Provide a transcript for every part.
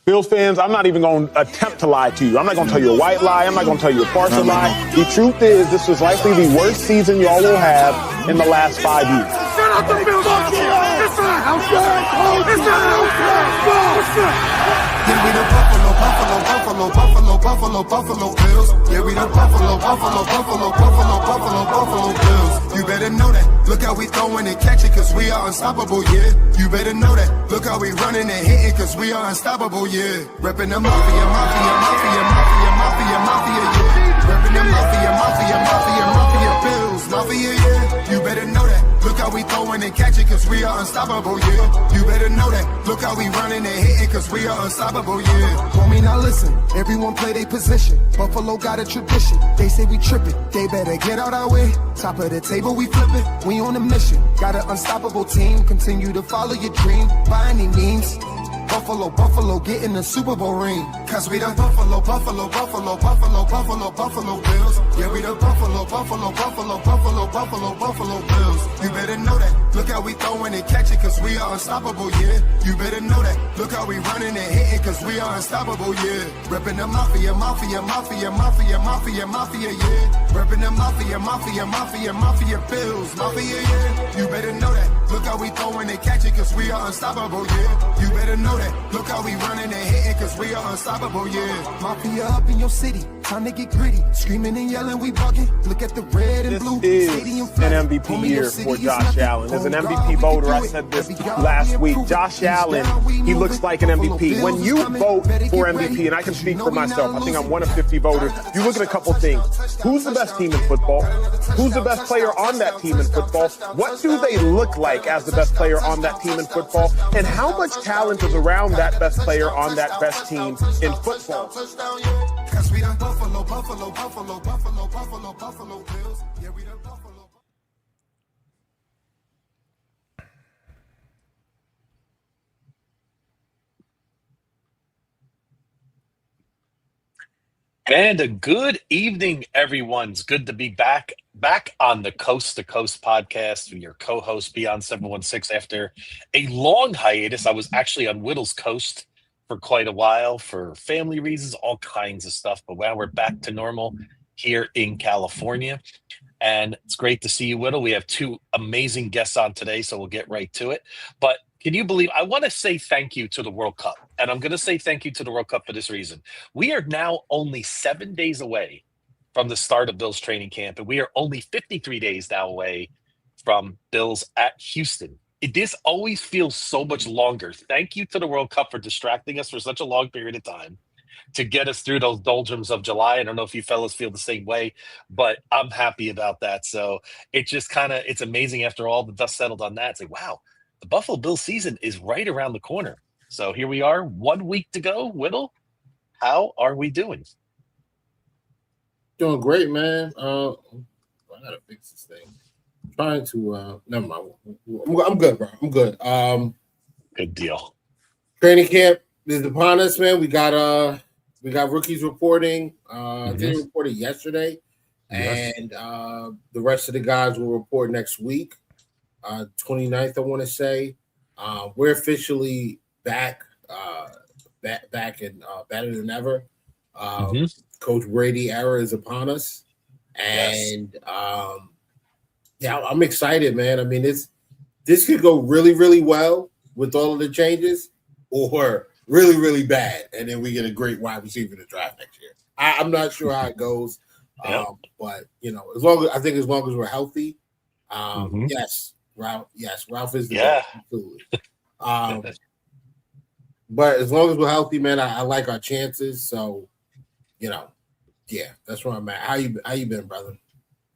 Bills fans, I'm not even going to attempt to lie to you. I'm not going to tell you a white lie. I'm not going to tell you a partial lie. The truth is, this was likely the worst season y'all will have in the last 5 years. Shut up the Bills! It's not house show! It's not house show! Yeah, we the Buffalo Bills. Yeah, we the Buffalo Bills. You better know that. Look how we throwing and catching, cause we are unstoppable, yeah. You better know that. Look how we running and hitting, cause we are unstoppable, yeah. Reppin' the mafia, yeah. Reppin' the mafia, Bills, mafia, yeah. You better know that. Look how we throwing and catching, cause we are unstoppable, yeah. You better know that. Look how we running and hitting, cause we are unstoppable, yeah. Homie, now listen. Everyone play their position. Buffalo got a tradition. They say we tripping. They better get out our way. Top of the table, we flipping. We on a mission. Got an unstoppable team. Continue to follow your dream by any means. Buffalo, get in the Super Bowl ring. Cause we the Buffalo Bills. Yeah, we the Buffalo Bills. You better know that. Look how we throwing and catching, cause we are unstoppable, yeah. You better know that. Look how we running and hitting, cause we are unstoppable, yeah. Reppin' the mafia, yeah. Reppin' the mafia, Bills, mafia, yeah. You better know that. Look how we throwing and catching, cause we are unstoppable, yeah. You better know that. Look how we running and hitting, cause we are unstoppable, yeah. Mafia up in your city, time to get gritty. Screaming and yelling, we bugging. Look at the red and blue. This is an MVP year for Josh Allen. As an MVP voter, I said this last week. Josh Allen, he looks like an MVP. When you vote for MVP, and I can speak for myself, I think I'm one of 50 voters, you look at a couple things. Who's the best team in football? Who's the best player on that team in football? What do they look like as the best player on that team in football? And how much talent is around that best player on that best team in football? Cause we the Buffalo Bills. Yeah, we the Buffalo. And a good evening, everyone. It's good to be back on the Coast to Coast podcast with your co-host Beyond 716 after a long hiatus. I was actually on Whittle's Coast for quite a while for family reasons, all kinds of stuff. But now we're back to normal here in California. And it's great to see you, Whittle. We have two amazing guests on today, so we'll get right to it. But can you believe, I want to say thank you to the World Cup. And I'm going to say thank you to the World Cup for this reason. We are now only 7 days away from the start of Bills training camp. And we are only 53 days now away from Bills at Houston. This always feels so much longer. Thank you to the World Cup for distracting us for such a long period of time to get us through those doldrums of July. I don't know if you fellas feel the same way, but I'm happy about that. So it just it's amazing after all the dust settled on that. It's like, wow, the Buffalo Bills season is right around the corner. So here we are, 1 week to go. Whittle, how are we doing? Doing great, man. I gotta fix this thing. Trying to never mind. I'm good, bro. I'm good. Good deal. Training camp is upon us, man. We got rookies reporting. They reported yesterday, and the rest of the guys will report next week. 29th, I want to say. We're officially back and better than ever. Coach Brady era is upon us, and I'm excited, man. I mean, this could go really, really well with all of the changes, or really, really bad, and then we get a great wide receiver to draft next year. I'm not sure how it goes, but as long as we're healthy, yes, Ralph is the best, absolutely. But as long as we're healthy, man, I like our chances. So, that's where I'm at. How you been, brother?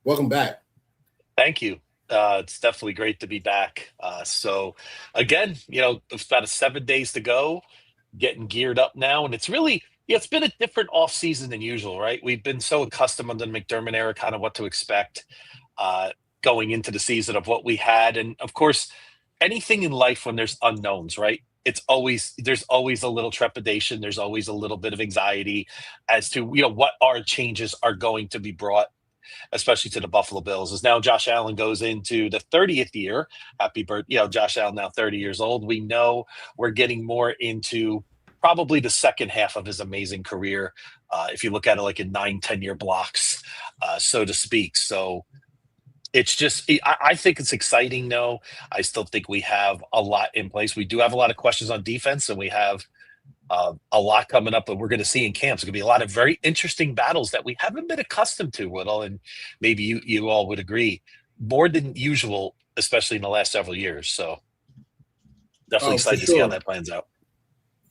Welcome back. Thank you. It's definitely great to be back. So again, it's about 7 days to go, getting geared up now. And it's really, it's been a different off season than usual, right? We've been so accustomed under the McDermott era, kind of what to expect going into the season of what we had. And of course, anything in life when there's unknowns, right? There's always a little trepidation. There's always a little bit of anxiety as to, what our changes are going to be brought, especially to the Buffalo Bills. As now Josh Allen goes into the 30th year. Happy birthday, Josh Allen now 30 years old. We know we're getting more into probably the second half of his amazing career, if you look at it like in 9-10 year blocks, so to speak. So it's just, I think it's exciting. No, I still think we have a lot in place. We do have a lot of questions on defense, and we have a lot coming up that we're going to see in camps. It's going to be a lot of very interesting battles that we haven't been accustomed to, Whittle, and maybe you all would agree, more than usual, especially in the last several years. So definitely excited to see how that plans out.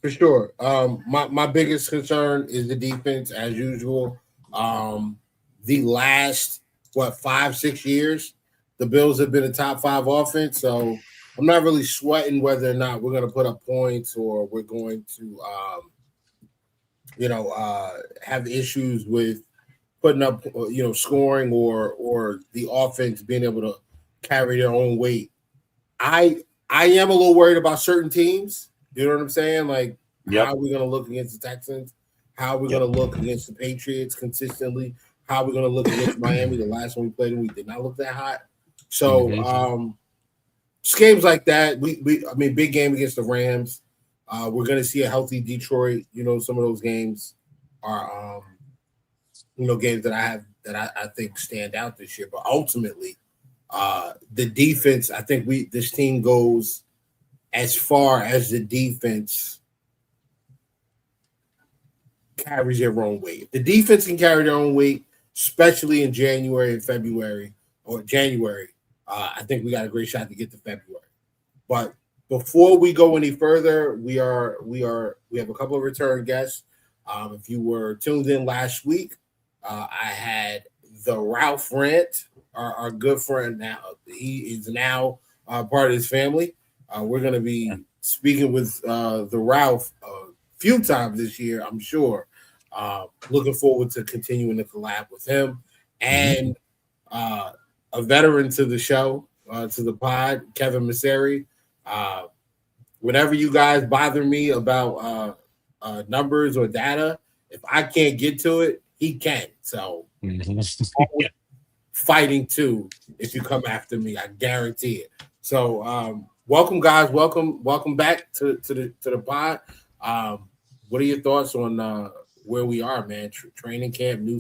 For sure. My biggest concern is the defense, as usual. The last 5-6 years, the Bills have been a top 5 offense, so I'm not really sweating whether or not we're going to put up points or we're going to, have issues with putting up, scoring or the offense being able to carry their own weight. I am a little worried about certain teams. You know what I'm saying? Like, How are we going to look against the Texans? How are we going to look against the Patriots consistently? How are we going to look against Miami? The last one we played, we did not look that hot. So, just games like that. Big game against the Rams. We're going to see a healthy Detroit. Some of those games are, games that I think stand out this year. But ultimately, the defense. I think this team goes as far as the defense carries their own weight. If the defense can carry their own weight, especially in January and February or January. I think we got a great shot to get to February. But before we go any further, we have a couple of return guests. If you were tuned in last week, I had the Ralph Rant, our good friend now. He is now part of his family. We're going to be speaking with the Ralph a few times this year, I'm sure. Looking forward to continuing to collab with him. And a veteran to the show, to the pod, Kevin Masseri. Whenever you guys bother me about numbers or data, if I can't get to it, he can. So fighting too if you come after me, I guarantee it. So welcome, guys. Welcome back to the pod. What are your thoughts on where we are, man? Training camp, new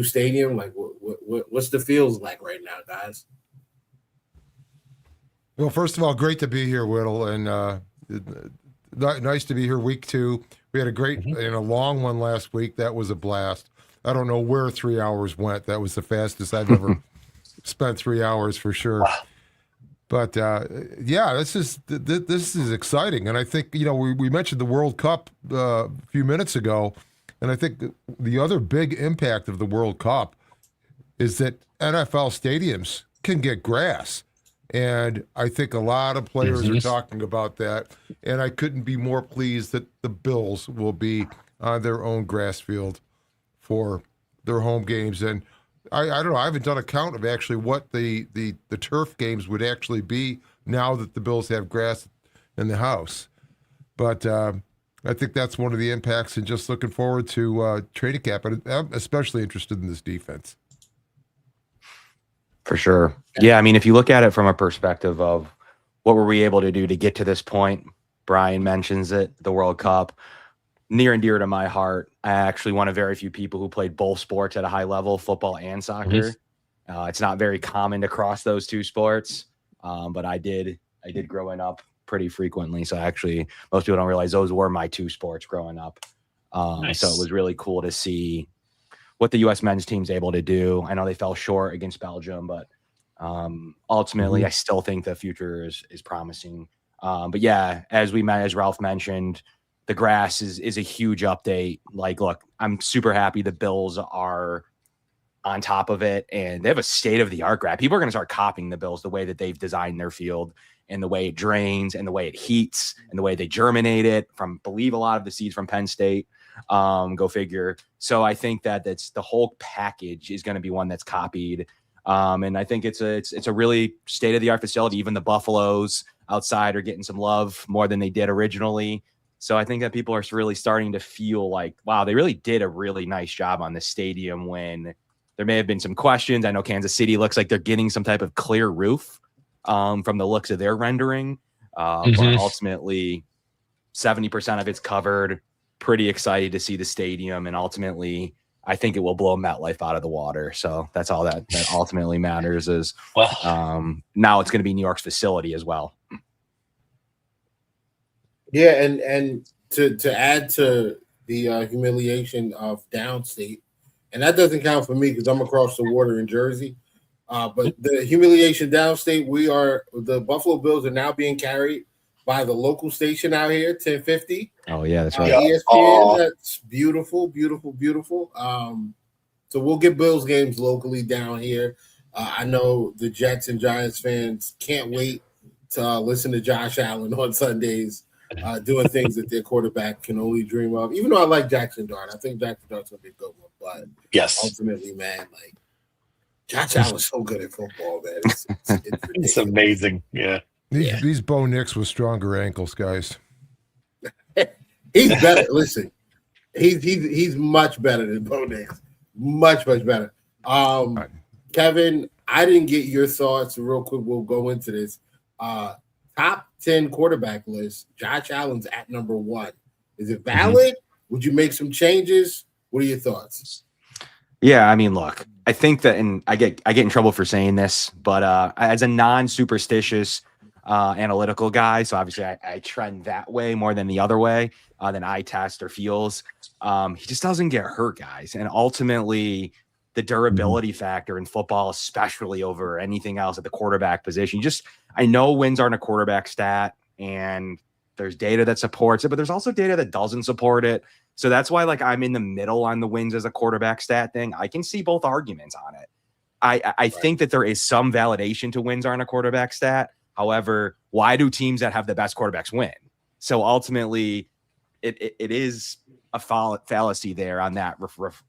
stadium. Like, what's the feels like right now, guys? Well, first of all, great to be here, Whittle, and nice to be here week 2. We had a great and a long one last week. That was a blast. I don't know where 3 hours went. That was the fastest I've ever spent 3 hours for sure. Wow. But this is exciting, and I think we mentioned the World Cup a few minutes ago, and I think the other big impact of the World Cup is that NFL stadiums can get grass, and I think a lot of players are talking about that, and I couldn't be more pleased that the Bills will be on their own grass field for their home games. And I don't know. I haven't done a count of actually what the turf games would actually be now that the Bills have grass in the house. But I think that's one of the impacts, and just looking forward to training camp. And I'm especially interested in this defense. For sure. Yeah, I mean, if you look at it from a perspective of what were we able to do to get to this point, Brian mentions it, the World Cup. Near and dear to my heart. I actually one of very few people who played both sports at a high level, football and soccer. It's not very common to cross those two sports, but I did growing up pretty frequently. So actually, most people don't realize those were my 2 sports growing up. Nice. So it was really cool to see what the U.S. men's team's able to do. I know they fell short against Belgium, but ultimately, I still think the future is promising. But yeah, as Ralph mentioned, the grass is a huge update. Like, look, I'm super happy the Bills are on top of it, and they have a state-of-the-art grass. People are going to start copying the Bills, the way that they've designed their field and the way it drains and the way it heats and the way they germinate it from, believe a lot of the seeds from Penn State. Go figure. So I think that's the whole package is going to be one that's copied. And I think it's a really state-of-the-art facility. Even the Buffaloes outside are getting some love more than they did originally. So I think that people are really starting to feel like, wow, they really did a really nice job on this stadium when there may have been some questions. I know Kansas City looks like they're getting some type of clear roof from the looks of their rendering. But ultimately, 70% of it's covered. Pretty excited to see the stadium, and ultimately, I think it will blow MetLife out of the water. So that's all that ultimately matters is now it's going to be New York's facility as well. Yeah, and to add to the humiliation of downstate, and that doesn't count for me because I'm across the water in Jersey. But the humiliation downstate, the Buffalo Bills are now being carried by the local station out here, 1050. Oh yeah, that's right. ESPN. That's beautiful, beautiful, beautiful. So we'll get Bills games locally down here. I know the Jets and Giants fans can't wait to listen to Josh Allen on Sundays, doing things that their quarterback can only dream of. Even though I like Jackson Dart, I think Jackson Dart's gonna be a good one. But ultimately, man, like Josh Allen's so good at football, man. It's amazing. Yeah. These Bo Nix with stronger ankles, guys. He's better. Listen, he's much better than Bo Nix. Much better. Kevin, I didn't get your thoughts real quick. We'll go into this. Top 10 quarterback list. Josh Allen's at number 1. Is it valid? Would you make some changes? What are your thoughts? Yeah, I mean, look, I think that, and I get in trouble for saying this, but as a non-superstitious analytical guy, so obviously I trend that way more than the other way, than eye test or feels. He just doesn't get hurt, guys, and ultimately the durability factor in football, especially over anything else at the quarterback position. I know wins aren't a quarterback stat, and there's data that supports it, but there's also data that doesn't support it. So that's why, like, I'm in the middle on the wins as a quarterback stat thing. I can see both arguments on it. I think that there is some validation to wins aren't a quarterback stat. However, why do teams that have the best quarterbacks win? So ultimately, it is a fallacy there on that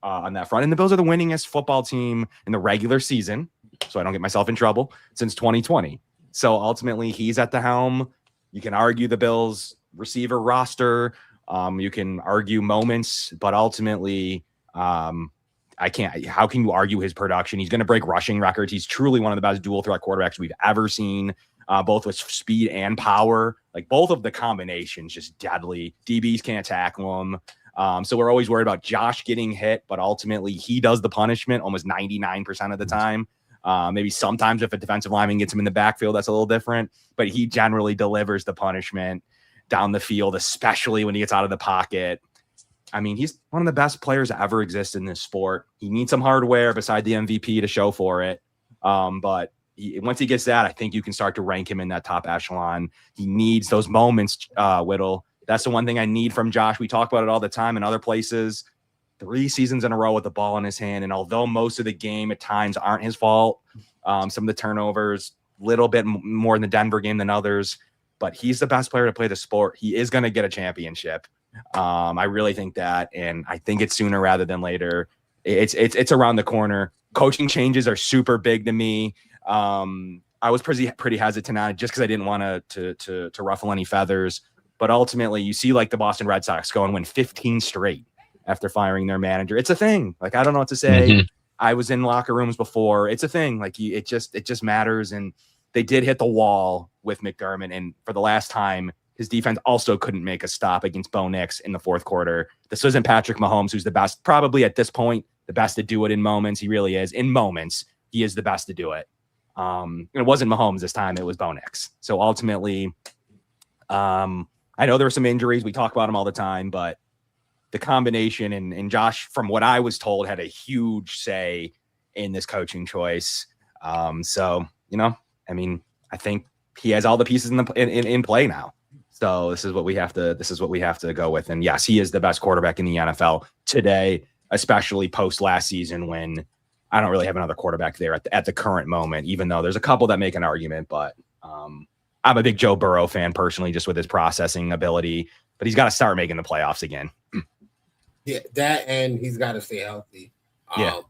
on that front. And the Bills are the winningest football team in the regular season, so I don't get myself in trouble, since 2020. So ultimately, he's at the helm. You can argue the Bills receiver roster. You can argue moments, but ultimately, I can't. How can you argue his production? He's going to break rushing records. He's truly one of the best dual threat quarterbacks we've ever seen, both with speed and power. Like, both of the combinations, just deadly. DBs can't tackle him. So we're always worried about Josh getting hit, but ultimately he does the punishment almost 99% of the time. Maybe sometimes if a defensive lineman gets him in the backfield, that's a little different, but he generally delivers the punishment down the field, especially when he gets out of the pocket. I mean, he's one of the best players that ever exist in this sport. He needs some hardware beside the MVP to show for it. But once he gets that, I think you can start to rank him in that top echelon. He needs those moments, Whittle. That's the one thing I need from Josh. We talk about it all the time in other places. 3 seasons in a row with the ball in his hand. And although most of the game at times aren't his fault, some of the turnovers, a little bit more in the Denver game than others, but he's the best player to play the sport. He is going to get a championship. I really think that, and I think it's sooner rather than later. It's around the corner. Coaching changes are super big to me. I was pretty hesitant on it just because I didn't want to ruffle any feathers. But ultimately, you see like the Boston Red Sox go and win 15 straight after firing their manager. It's a thing. Like, I don't know what to say. Mm-hmm. I was in locker rooms before. It's a thing. Like, it just matters. And they did hit the wall with McDermott. And for the last time, his defense also couldn't make a stop against Bo Nix in the fourth quarter. This isn't Patrick Mahomes, who's the best, probably at this point, the best to do it in moments. He really is. In moments, he is the best to do it. And it wasn't Mahomes this time. It was Bo Nix. So ultimately, I know there were some injuries. We talk about them all the time, but the combination and Josh, from what I was told, had a huge say in this coaching choice. So, I mean, I think he has all the pieces in play now. So this is what we have to go with. And yes, he is the best quarterback in the NFL today, especially post last season, when I don't really have another quarterback there at the current moment, even though there's a couple that make an argument, but I'm a big Joe Burrow fan personally, just with his processing ability, but he's got to start making the playoffs again. Yeah, that, and he's got to stay healthy. Yeah,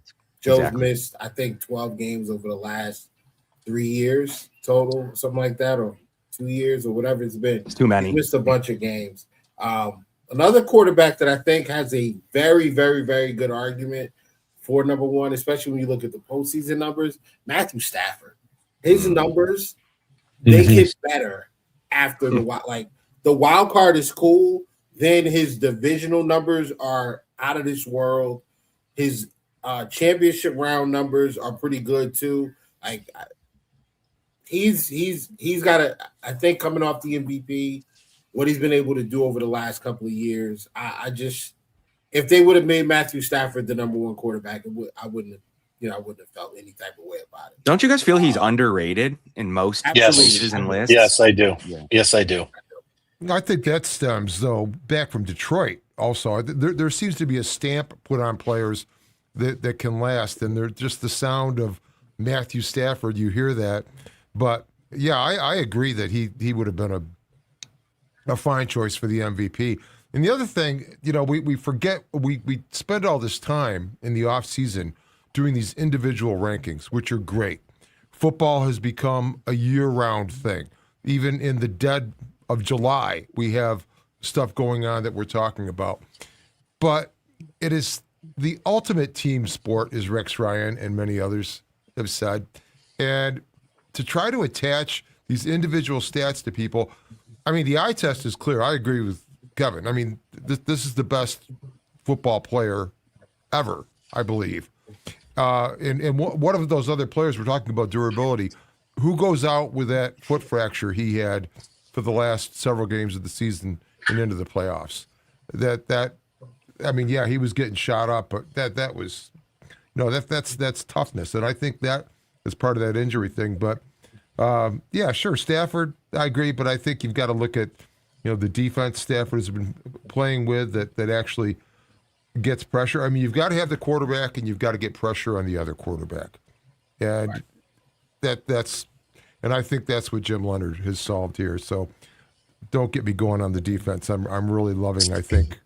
Joe's missed, I think, 12 games over the last 3 years total, something like that, or 2 years, or whatever it's been. It's too many. He missed a bunch of games. Another quarterback that I think has a very, very, very good argument for number one, especially when you look at the postseason numbers, Matthew Stafford. His numbers, they get better after the the wild card is cool. Then his divisional numbers are out of this world. His championship round numbers are pretty good too. Like he's got a. I think coming off the MVP, what he's been able to do over the last couple of years, I just if they would have made Matthew Stafford the number one quarterback, I wouldn't have felt any type of way about it. Don't you guys feel he's underrated in most cases and lists? Yes, I do. Yeah. Yes, I do. I think that stems, though, back from Detroit also. There seems to be a stamp put on players that can last, and they're just the sound of Matthew Stafford, you hear that. But, yeah, I agree that he would have been a fine choice for the MVP. And the other thing, we forget, we spend all this time in the offseason doing these individual rankings, which are great. Football has become a year-round thing. Even in the dead of July, we have stuff going on that we're talking about. But it is the ultimate team sport, as Rex Ryan and many others have said. And to try to attach these individual stats to people, I mean, the eye test is clear. I agree with Kevin. I mean, this is the best football player ever, I believe. And one of those other players, we're talking about durability, who goes out with that foot fracture he had for the last several games of the season and into the playoffs? I mean, yeah, he was getting shot up, but that was, that's toughness, and I think that is part of that injury thing. But yeah, sure, Stafford, I agree, but I think you've got to look at the defense Stafford has been playing with that actually gets pressure. I mean, you've got to have the quarterback, and you've got to get pressure on the other quarterback, and that's. And I think that's what Jim Leonard has solved here. So don't get me going on the defense. I'm really loving, I think,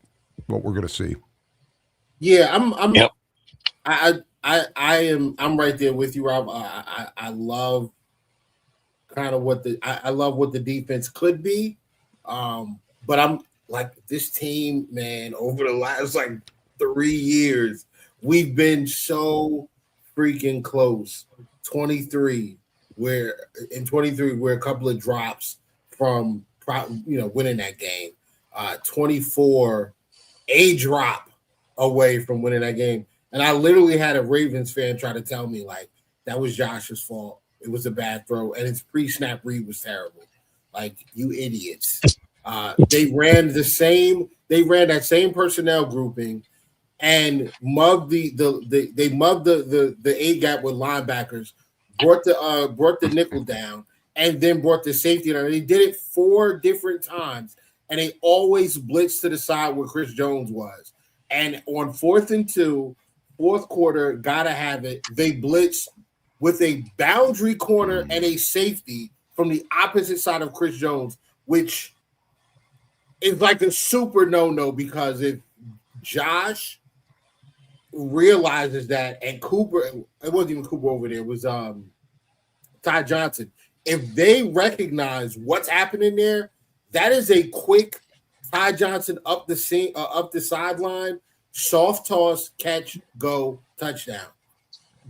what we're going to see. Yeah, Yep. I'm right there with you, Rob. I love kind of I love what the defense could be. But I'm like this team, man, over the last 3 years, we've been so freaking close. 23. Where we're a couple of drops from winning that game. 24, a drop away from winning that game. And I literally had a Ravens fan try to tell me that was Josh's fault. It was a bad throw, and his pre-snap read was terrible. You idiots. They ran that same personnel grouping and mugged the A gap with linebackers. Brought the nickel down and then brought the safety down. They did it 4 different times, and they always blitzed to the side where Chris Jones was. And on 4th and 2, fourth quarter, gotta have it. They blitzed with a boundary corner and a safety from the opposite side of Chris Jones, which is a super no-no, because if Josh realizes that, and Cooper, it wasn't even Cooper over there, it was Ty Johnson. If they recognize what's happening there, that is a quick Ty Johnson up the sideline, soft toss, catch, go, touchdown.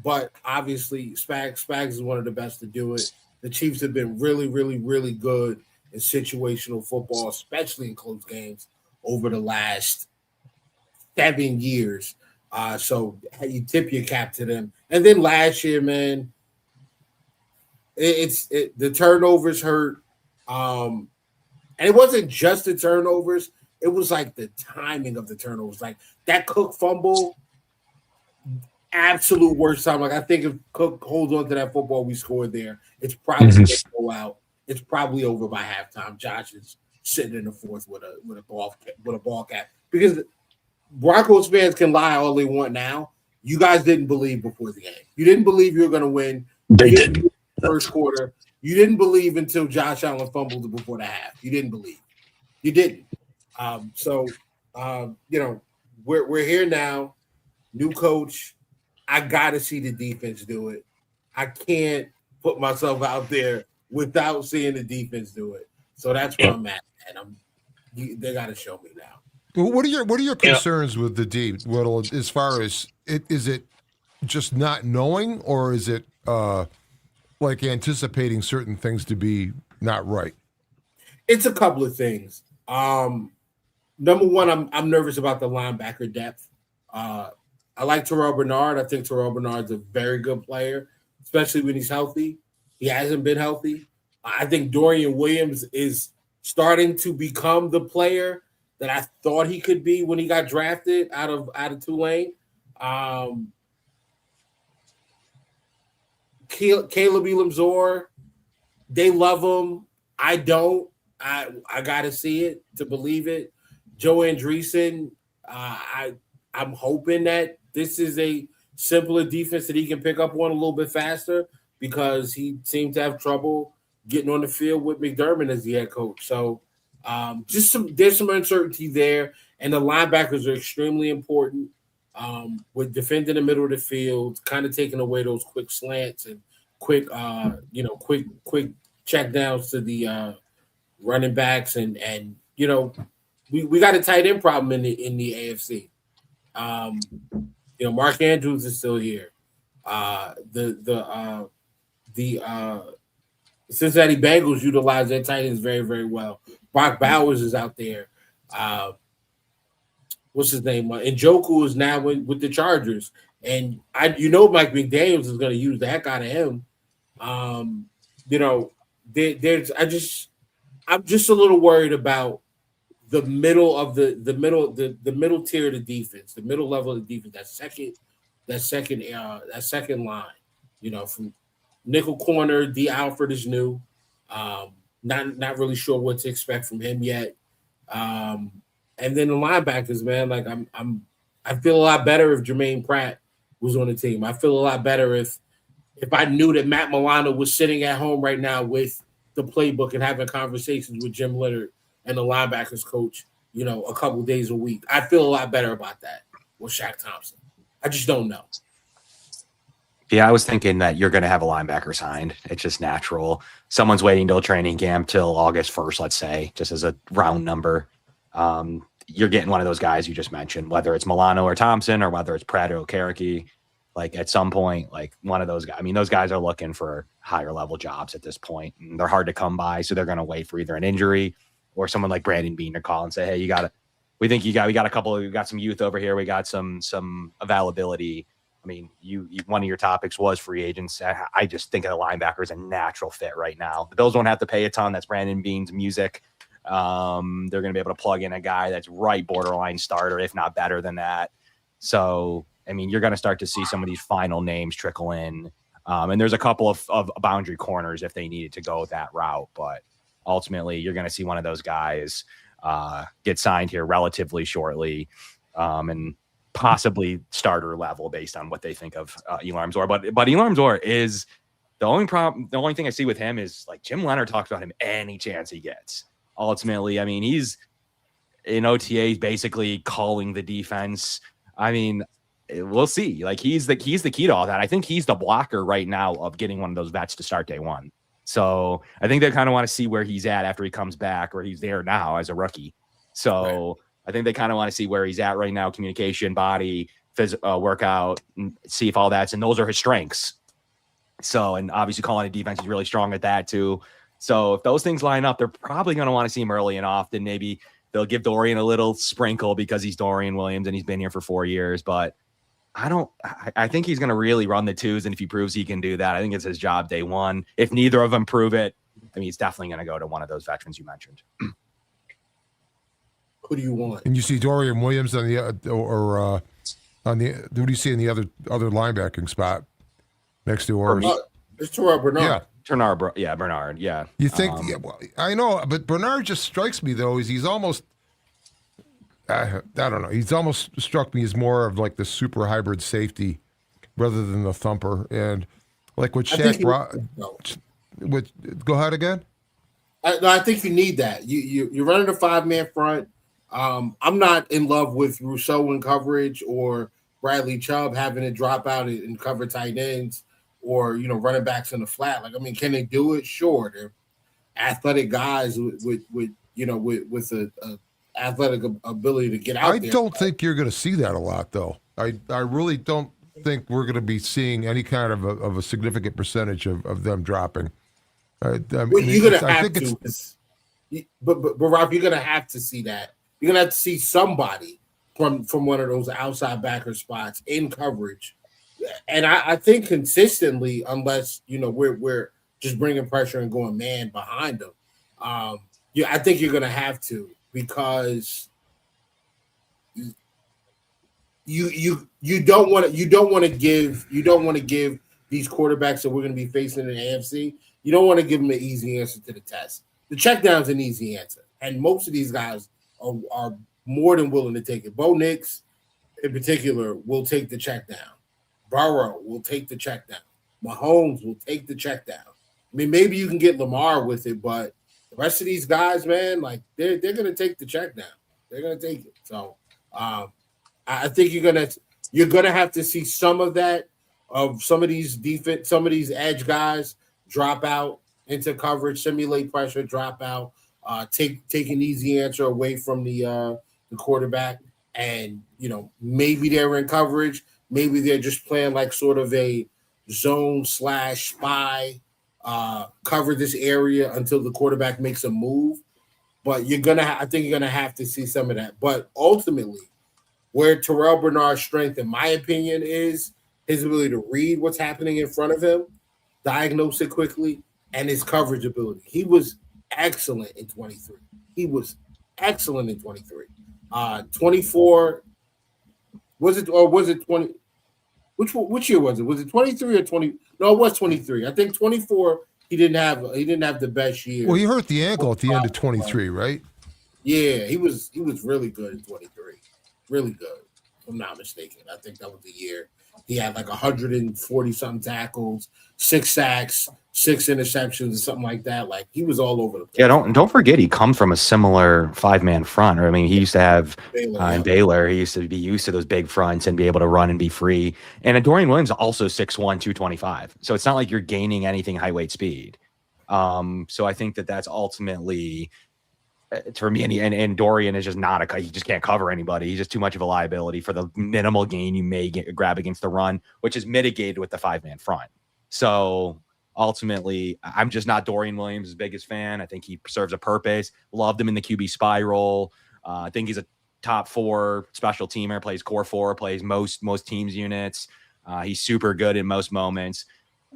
But obviously, Spags is one of the best to do it. The Chiefs have been really, really, really good in situational football, especially in close games over the last 7 years. So you tip your cap to them. And then last year, man, the turnovers hurt. And it wasn't just the turnovers. It was the timing of the turnovers. That Cook fumble, absolute worst time. I think if Cook holds on to that football we scored there, it's probably going to go out. It's probably over by halftime. Josh is sitting in the fourth with a ball cap. Because Broncos fans can lie all they want now. You guys didn't believe before the game. You didn't believe you were going to win. They didn't. First quarter. You didn't believe until Josh Allen fumbled it before the half. You didn't believe. You didn't. We're here now. New coach. I got to see the defense do it. I can't put myself out there without seeing the defense do it. So that's where I'm at. And they got to show me now. Well, what are your concerns with the D, Whittle, as far as is it just not knowing, or is it anticipating certain things to be not right? It's a couple of things. Number one, I'm nervous about the linebacker depth. I like Terrell Bernard. I think Terrell Bernard's a very good player, especially when he's healthy. He hasn't been healthy. I think Dorian Williams is starting to become the player that I thought he could be when he got drafted out of Tulane. Caleb Elamzor, they love him. I don't. I gotta see it to believe it. Joe Andreessen, I'm hoping that this is a simpler defense that he can pick up on a little bit faster because he seemed to have trouble getting on the field with McDermott as the head coach. So there's some uncertainty there, and the linebackers are extremely important with defending the middle of the field, kind of taking away those quick slants and quick check downs to the running backs, and we got a tight end problem in the AFC. Mark Andrews is still here. The Cincinnati Bengals utilize their tight ends very, very well. Brock Bowers is out there. What's his name? And Njoku is now with the Chargers, and Mike McDaniels is going to use the heck out of him. I'm just a little worried about the middle of the middle tier of the defense, the middle level of the defense, that second line. From nickel corner, D. Alford is new. Not really sure what to expect from him yet. And then the linebackers, man, like I feel a lot better if Jermaine Pratt was on the team. I feel a lot better if I knew that Matt Milano was sitting at home right now with the playbook and having conversations with Jim Leonard and the linebackers coach, a couple days a week. I feel a lot better about that with Shaq Thompson. I just don't know. Yeah, I was thinking that you're going to have a linebacker signed. It's just natural. Someone's waiting till training camp till August 1st, let's say, just as a round number. You're getting one of those guys you just mentioned, whether it's Milano or Thompson or whether it's Pratt or Okereke. Like at some point, like one of those guys. I mean, those guys are looking for higher level jobs at this point, and they're hard to come by. So they're going to wait for either an injury or someone like Brandon Beane to call and say, "Hey, we got some youth over here. We got some availability." I mean, one of your topics was free agents. I just think of the linebacker as a natural fit right now. The Bills don't have to pay a ton. That's Brandon Beane's music. They're going to be able to plug in a guy that's right borderline starter, if not better than that. So, I mean, you're going to start to see some of these final names trickle in. And there's a couple of boundary corners if they needed to go that route. But ultimately, you're going to see one of those guys get signed here relatively shortly and possibly starter level based on what they think of Elam Zor. But Elam Zor is the only problem. The only thing I see with him is like Jim Leonard talks about him any chance he gets. Ultimately, I mean, he's in OTAs basically calling the defense. I mean, we'll see. Like he's the key to all that. I think he's the blocker right now of getting one of those vets to start day one. So I think they kind of want to see where he's at after he comes back, or he's there now as a rookie. So right. I think they kind of want to see where he's at right now, communication, body, workout, and see if all that's, and those are his strengths. So, and obviously calling a defense, he's really strong at that too. So if those things line up, they're probably going to want to see him early and often. Maybe they'll give Dorian a little sprinkle because he's Dorian Williams and he's been here for 4 years, but I think he's going to really run the twos. And if he proves he can do that, I think it's his job day one. If neither of them prove it, I mean, he's definitely going to go to one of those veterans you mentioned. Who do you want? And you see Dorian Williams on the who do you see in the other linebacking spot next to Orr? It's Terrell Bernard. Yeah. Bernard. Yeah. You think? I know, but Bernard just strikes me though. He's almost. I don't know. He's almost struck me as more of like the super hybrid safety rather than the thumper. And like what Shaq brought. Go ahead again. I think you need that. You're running a 5-man front. I'm not in love with Rousseau in coverage or Bradley Chubb having to drop out and cover tight ends or running backs in the flat. Like, I mean, can they do it? Sure, they're athletic guys with a athletic ability to get out there. I don't think you're going to see that a lot, though. I really don't think we're going to be seeing any kind of a significant percentage of them dropping. I mean, you're going to have to. but Rob, you're gonna have to see that. You're gonna have to see somebody from one of those outside backer spots in coverage, and I think consistently, unless we're just bringing pressure and going man behind them. Yeah, I think you're gonna have to, because you don't want to give these quarterbacks that we're going to be facing in the AFC. You don't want to give them an easy answer to the test. The check down's an easy answer, and most of these guys are more than willing to take it. Bo Nix, in particular, will take the check down. Burrow will take the check down. Mahomes will take the check down. I mean, maybe you can get Lamar with it, but the rest of these guys, man, like they're going to take the check down. They're going to take it. So I think you're gonna have to see some of that, of some of these edge guys drop out into coverage, simulate pressure, drop out, take an easy answer away from the quarterback, and maybe they're in coverage, maybe they're just playing like sort of a zone / spy, cover this area until the quarterback makes a move. But I think you're gonna have to see some of that. But ultimately, where Terrell Bernard's strength, in my opinion, is his ability to read what's happening in front of him, diagnose it quickly, and his coverage ability. He was excellent in 23. 24, was it, or was it 20? Which year was it? Was it 23 or 20? No, it was 23. I think 24, he didn't have the best year. Well, he hurt the ankle at the end of 23, right? Yeah, he was really good in 23. Really good, if I'm not mistaken. I think that was the year he had like 140 something tackles, 6 sacks, 6 interceptions, or something like that. Like, he was all over the place. Yeah, don't forget he comes from a similar 5-man front. I mean, he used to have in Baylor. He used to be used to those big fronts and be able to run and be free. And Dorian Williams also 6'1", 225. So it's not like you're gaining anything high weight speed. So I think that's ultimately, for me, and Dorian is just he just can't cover anybody. He's just too much of a liability for the minimal gain you may grab against the run, which is mitigated with the 5-man front. So ultimately, I'm just not Dorian Williams' biggest fan. I think he serves a purpose. Loved him in the QB spy role. I think he's a top 4 special teamer, plays core 4, plays most teams units. He's super good in most moments.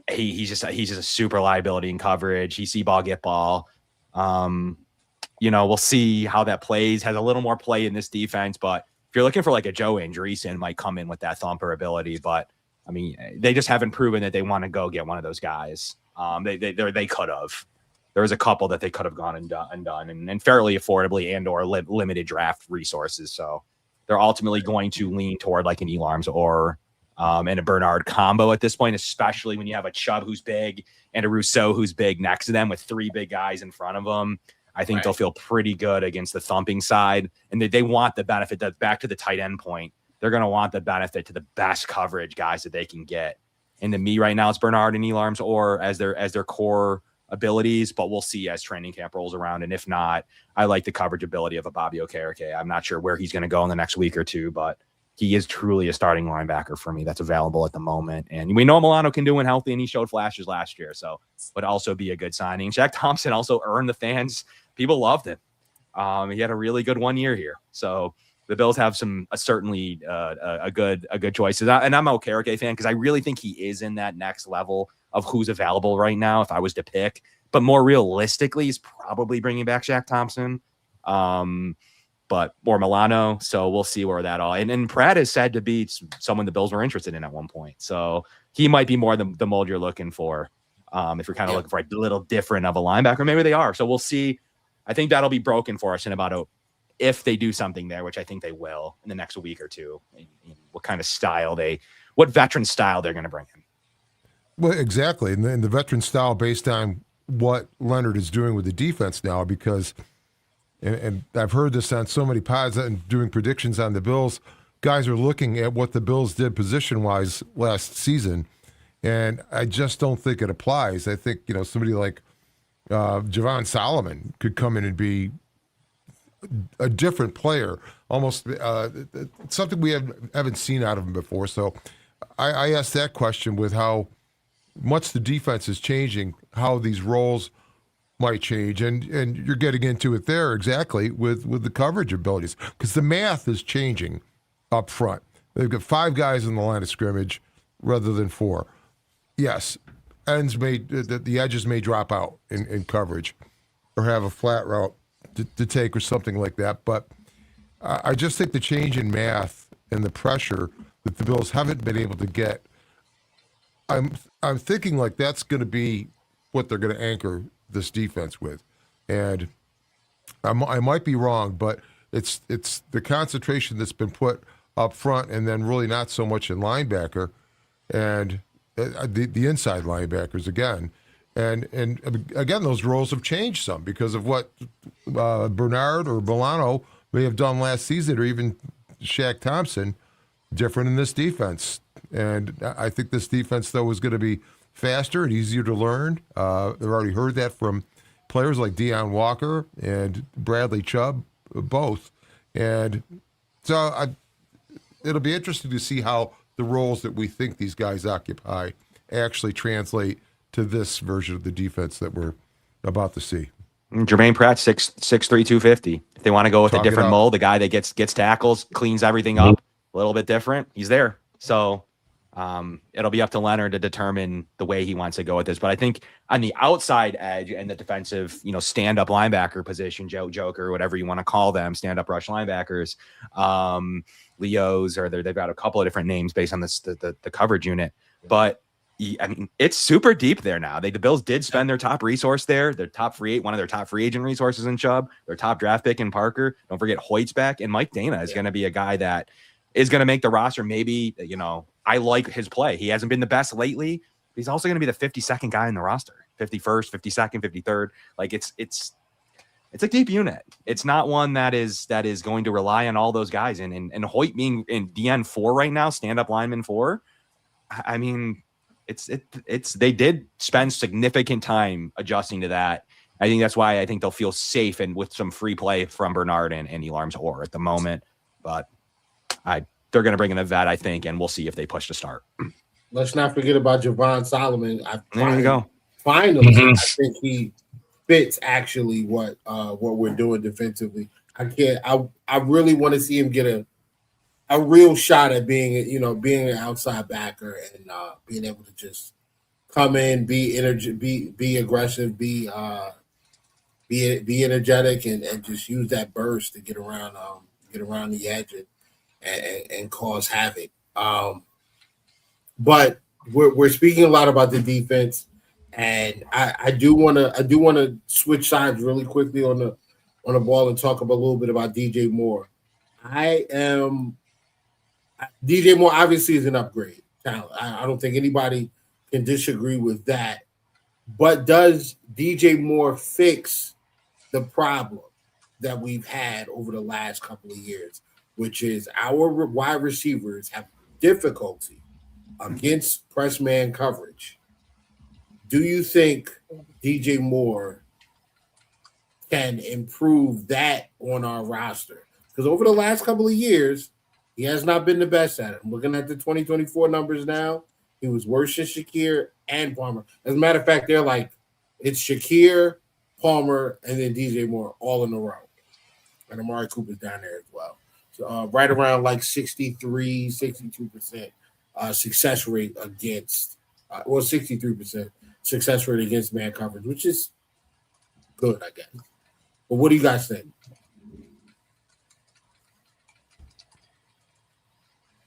He's just a super liability in coverage. He see ball, get ball. We'll see how that plays. Has a little more play in this defense, but if you're looking for like a Joe Andreessen, might come in with that thumper ability. But I mean, they just haven't proven that they want to go get one of those guys. They could have. There was a couple that they could have gone and done and fairly affordably and/or limited draft resources. So they're ultimately going to lean toward like an Elarms or and a Bernard combo at this point, especially when you have a Chubb who's big and a Rousseau who's big next to them with 3 big guys in front of them. I think they'll feel pretty good against the thumping side, and they want the benefit. That back to the tight end point, they're going to want the benefit to the best coverage guys that they can get. And to me right now, it's Bernard and Elarms or as their core abilities, but we'll see as training camp rolls around. And if not, I like the coverage ability of a Bobby Okereke. I'm not sure where he's going to go in the next week or two, but he is truly a starting linebacker for me that's available at the moment. And we know Milano can do when healthy, and he showed flashes last year, so would also be a good signing. Shaq Thompson also earned the fans. People loved him. He had a really good 1 year here. So the Bills have certainly a good choices. And I'm a Okereke fan because I really think he is in that next level of who's available right now if I was to pick. But more realistically, he's probably bringing back Shaq Thompson. But or Milano. So we'll see where that all. And Pratt is said to be someone the Bills were interested in at one point. So he might be more the mold you're looking for. If you're kind of looking for a little different of a linebacker, maybe they are. So we'll see. I think that'll be broken for us in about if they do something there, which I think they will in the next week or two. In what kind of style what veteran style they're going to bring in. Well, exactly, and the veteran style based on what Leonard is doing with the defense now, because. And I've heard this on so many pods and doing predictions on the Bills. Guys are looking at what the Bills did position-wise last season, and I just don't think it applies. I think somebody like Javon Solomon could come in and be a different player, almost something we haven't seen out of him before. So I asked that question with how much the defense is changing, how these roles might change, and you're getting into it there exactly with the coverage abilities, because the math is changing up front. They've got 5 guys in the line of scrimmage rather than 4. Yes, the edges may drop out in coverage or have a flat route to take or something like that, but I just think the change in math and the pressure that the Bills haven't been able to get, I'm thinking like that's going to be what they're going to anchor this defense with. And I might be wrong, but it's the concentration that's been put up front and then really not so much in linebacker and the inside linebackers again. And again, those roles have changed some because of what Bernard or Milano may have done last season, or even Shaq Thompson, different in this defense. And I think this defense, though, is going to be faster and easier to learn. They've already heard that from players like Deion Walker and Bradley Chubb, both. And so it'll be interesting to see how the roles that we think these guys occupy actually translate to this version of the defense that we're about to see. Jermaine Pratt, 6'3", 250. If they want to go with a different mold, the guy that gets tackles, cleans everything up, a little bit different, he's there. So it'll be up to Leonard to determine the way he wants to go with this. But I think on the outside edge and the defensive, stand-up linebacker position, Joker, whatever you want to call them, stand-up rush linebackers, Leos, or they've got a couple of different names based on the coverage unit. But I mean, it's super deep there now. The Bills did spend their top resource there, one of their top free agent resources in Chubb, their top draft pick in Parker. Don't forget Hoyt's back, and Mike Dana is going to be a guy that is going to make the roster. Maybe, I like his play. He hasn't been the best lately. But he's also going to be the 52nd guy in the roster, 51st, 52nd, 53rd. Like it's a deep unit. It's not one that is going to rely on all those guys. And Hoyt being in DN 4 right now, stand up lineman 4. I mean, they did spend significant time adjusting to that. I think that's why I think they'll feel safe and with some free play from Bernard and Elarms or at the moment. But they're going to bring in a vet, I think, and we'll see if they push to start. Let's not forget about Javon Solomon. There you go. Finally, I think he fits actually what we're doing defensively. I really want to see him get a real shot at being an outside backer and being able to just come in, be aggressive, be energetic, and just use that burst to get around the edge and cause havoc. But we're speaking a lot about the defense, and I do want to switch sides really quickly on the ball and talk a little bit about DJ Moore. DJ Moore obviously is an upgrade talent. I don't think anybody can disagree with that. But does DJ Moore fix the problem that we've had over the last couple of years, which is our wide receivers have difficulty against press man coverage? Do you think DJ Moore can improve that on our roster? Because over the last couple of years, he has not been the best at it. I'm looking at the 2024 numbers now. He was worse than Shakir and Palmer. As a matter of fact, they're like, it's Shakir, Palmer, and then DJ Moore all in a row. And Amari Cooper's down there as well. So right around like 63, 62% success rate against, 63% success rate against man coverage, which is good, I guess. But what do you guys think?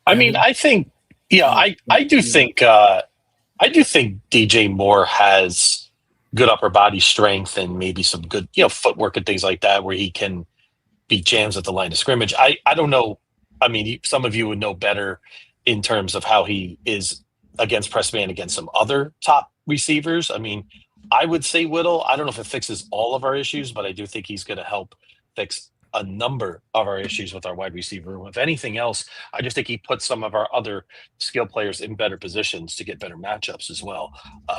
I mean, I think, I do think DJ Moore has good upper body strength and maybe some good, footwork and things like that where he can beat jams at the line of scrimmage. I don't know. I mean, some of you would know better in terms of how he is against press man against some other top receivers. I mean, I would say Whittle. I don't know if it fixes all of our issues, but I do think he's going to help fix a number of our issues with our wide receiver. If anything else, I just think he puts some of our other skill players in better positions to get better matchups as well.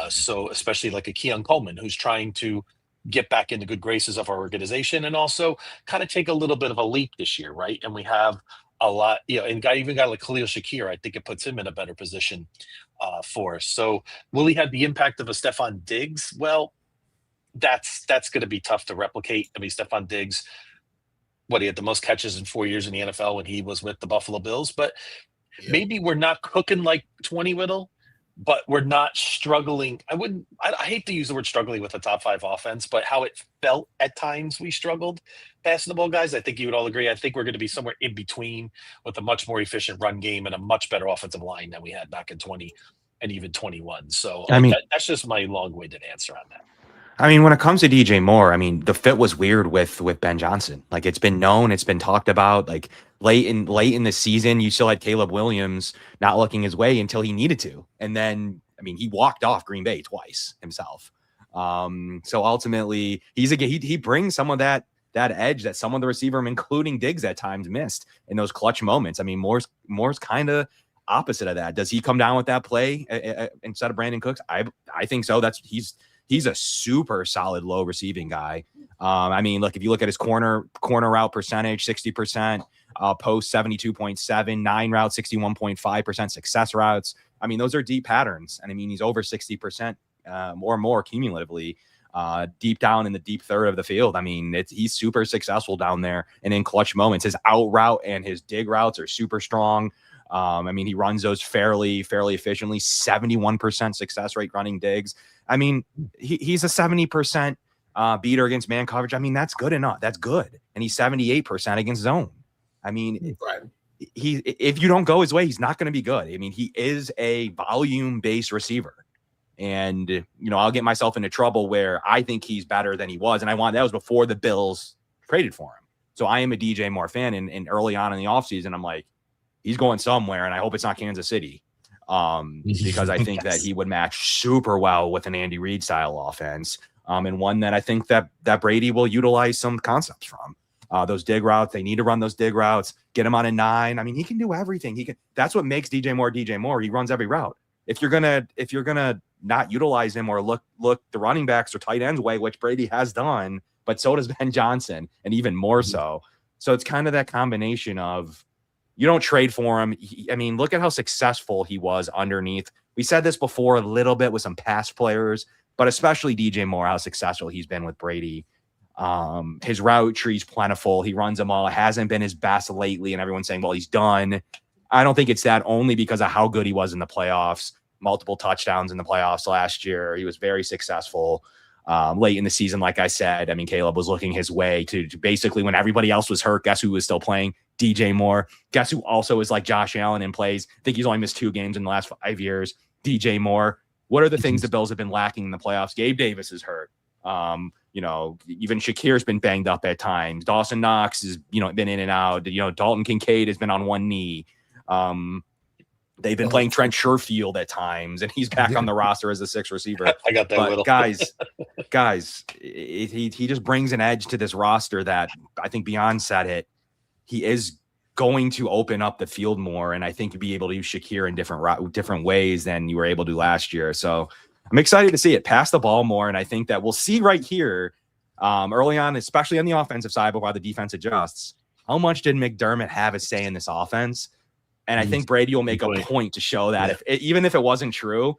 So especially like a Keon Coleman, who's trying to get back into good graces of our organization and also kind of take a little bit of a leap this year, right? And we have a lot, and even a guy like Khalil Shakir, I think it puts him in a better position for us. So will he have the impact of a Stephon Diggs? Well, that's going to be tough to replicate. I mean, Stephon Diggs, he had the most catches in 4 years in the NFL when he was with the Buffalo Bills, but maybe we're not cooking like 20 Whittle, but we're not struggling. I hate to use the word struggling with a top 5 offense, but how it felt at times we struggled passing the ball, guys. I think you would all agree. I think we're going to be somewhere in between with a much more efficient run game and a much better offensive line than we had back in 20 and even 21. So I mean, that's just my long-winded answer on that. I mean, when it comes to DJ Moore, I mean, the fit was weird with Ben Johnson. Like, it's been known, it's been talked about. Like, late in the season, you still had Caleb Williams not looking his way until he needed to, and then I mean, he walked off Green Bay twice himself. So ultimately, he brings some of that edge that some of the receiver, including Diggs, at times missed in those clutch moments. I mean, Moore's kind of opposite of that. Does he come down with that play instead of Brandon Cooks? I think so. He's a super solid low receiving guy. I mean, look, if you look at his corner route percentage, 60%, post 72.7, 9 routes, 61.5%, success routes. I mean, those are deep patterns. And I mean, he's over 60% or more cumulatively deep down in the deep third of the field. I mean, he's super successful down there and in clutch moments. His out route and his dig routes are super strong. I mean, he runs those fairly efficiently, 71% success rate running digs. I mean, he's a 70% beater against man coverage. I mean, that's good enough. That's good. And he's 78% against zone. I mean, if you don't go his way, he's not going to be good. I mean, he is a volume-based receiver. And, you know, I'll get myself into trouble where I think he's better than he was. And that was before the Bills traded for him. So I am a DJ Moore fan. And early on in the offseason, I'm like, he's going somewhere. And I hope it's not Kansas City. Because I think that he would match super well with an Andy Reid style offense, and one that I think that Brady will utilize some concepts from. Those dig routes, they need to run those dig routes, get him on a 9. I mean, he can do everything. That's what makes DJ Moore. He runs every route. If you're gonna not utilize him or look the running backs or tight ends way, which Brady has done, but so does Ben Johnson, and even more so. So it's kind of that combination of, you don't trade for him. I mean, look at how successful he was underneath. We said this before a little bit with some past players, but especially DJ Moore, how successful he's been with Brady. His route tree's plentiful. He runs them all. It hasn't been his best lately, and everyone's saying, well, he's done. I don't think it's that, only because of how good he was in the playoffs. Multiple touchdowns in the playoffs last year. He was very successful. Late in the season, like I said, I mean, Caleb was looking his way to basically, when everybody else was hurt, guess who was still playing? DJ Moore. Guess who also is like Josh Allen and plays? I think he's only missed 2 games in the last 5 years. DJ Moore. What are the things the Bills have been lacking in the playoffs? Gabe Davis is hurt. You know, even Shakir's been banged up at times. Dawson Knox has, been in and out. Dalton Kincaid has been on one knee. They've been playing Trent Sherfield at times, and he's back on the roster as the 6th receiver. I got that. But guys, he just brings an edge to this roster that I think Beyond said it. He is going to open up the field more, and I think you'll be able to use Shakir in different ways than you were able to last year. So I'm excited to see it. Pass the ball more, and I think that we'll see right here early on, especially on the offensive side, but while the defense adjusts, how much did McDermott have a say in this offense? And I think Brady will make a point to show that, even if it wasn't true,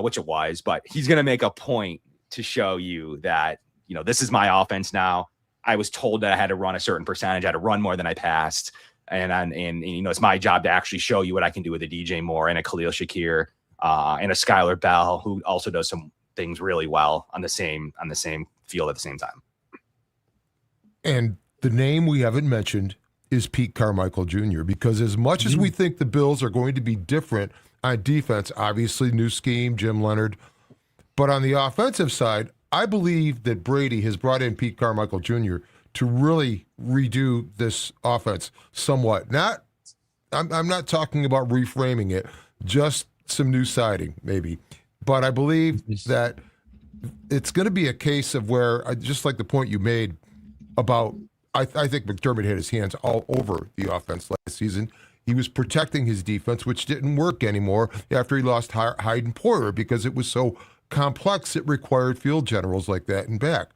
which it was, but he's going to make a point to show you that, this is my offense now. I was told that I had to run a certain percentage. I had to run more than I passed. And it's my job to actually show you what I can do with a DJ Moore and a Khalil Shakir and a Skylar Bell, who also does some things really well on the same field at the same time. And the name we haven't mentioned is Pete Carmichael Jr., because as much as we think the Bills are going to be different on defense, obviously new scheme, Jim Leonard, but on the offensive side, I believe that Brady has brought in Pete Carmichael Jr. to really redo this offense somewhat. I'm not talking about reframing it, just some new siding maybe, but I believe that it's going to be a case of where, just like the point you made about, I think McDermott had his hands all over the offense last season. He was protecting his defense, which didn't work anymore after he lost Hyde and Porter because it was so complex. It required field generals like that and back.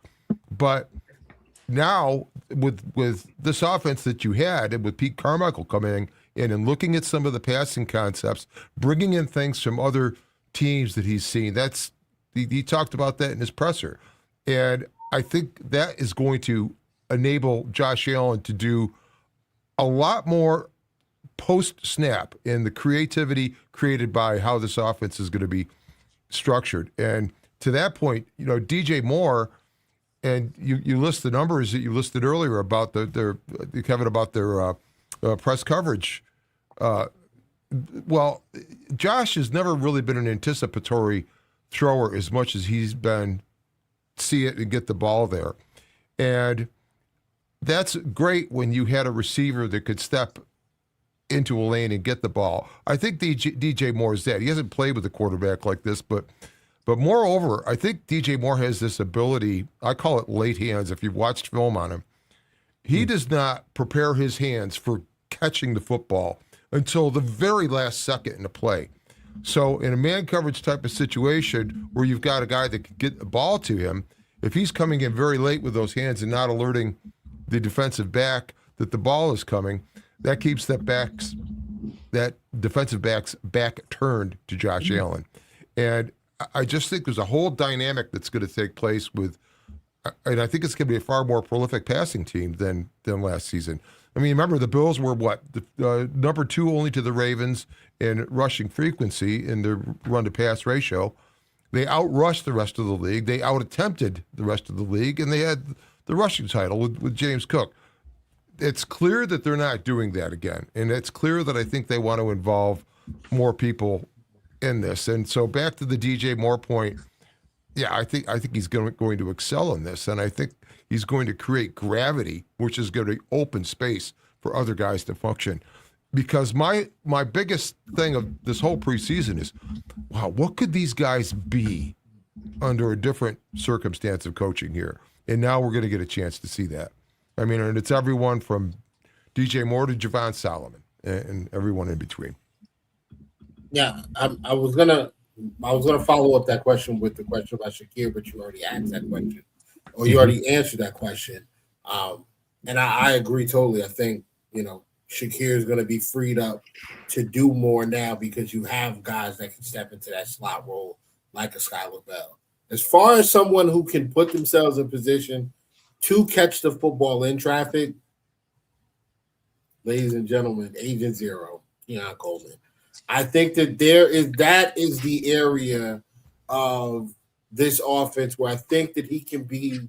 But now with this offense that you had, and with Pete Carmichael coming in and looking at some of the passing concepts, bringing in things from other teams that he's seen, he talked about that in his presser. And I think that is going to enable Josh Allen to do a lot more post-snap in the creativity created by how this offense is going to be structured. And to that point, DJ Moore, and you list the numbers that you listed earlier about Kevin, about their press coverage. Well, Josh has never really been an anticipatory thrower as much as he's been see it and get the ball there. And that's great when you had a receiver that could step into a lane and get the ball. I think DJ Moore is that. He hasn't played with a quarterback like this, but moreover, I think DJ Moore has this ability, I call it late hands if you've watched film on him. He does not prepare his hands for catching the football until the very last second in the play. So in a man coverage type of situation where you've got a guy that can get the ball to him, if he's coming in very late with those hands and not alerting the defensive back that the ball is coming, that keeps that defensive back's back turned to Josh Allen. And I just think there's a whole dynamic that's going to take place with, and I think it's going to be a far more prolific passing team than last season. I mean, remember, the Bills were number 2 only to the Ravens in rushing frequency in their run-to-pass ratio. They outrushed the rest of the league. They out-attempted the rest of the league, and they had the rushing title with James Cook. It's clear that they're not doing that again, and it's clear that I think they want to involve more people in this. And so back to the DJ Moore point, yeah, I think he's going to excel in this, and I think he's going to create gravity, which is going to open space for other guys to function. Because my biggest thing of this whole preseason is, wow, what could these guys be under a different circumstance of coaching here? And now we're going to get a chance to see that. I mean, and it's everyone from DJ Moore to Javon Solomon and everyone in between. Yeah, I was gonna follow up that question with the question about Shakir, but you already asked that question, or you already answered that question. And I agree totally. I think Shakir is going to be freed up to do more now because you have guys that can step into that slot role like a Skylar Bell. As far as someone who can put themselves in position to catch the football in traffic, ladies and gentlemen, Agent Zero, Keon Coleman. I think that that is the area of this offense where I think that he can be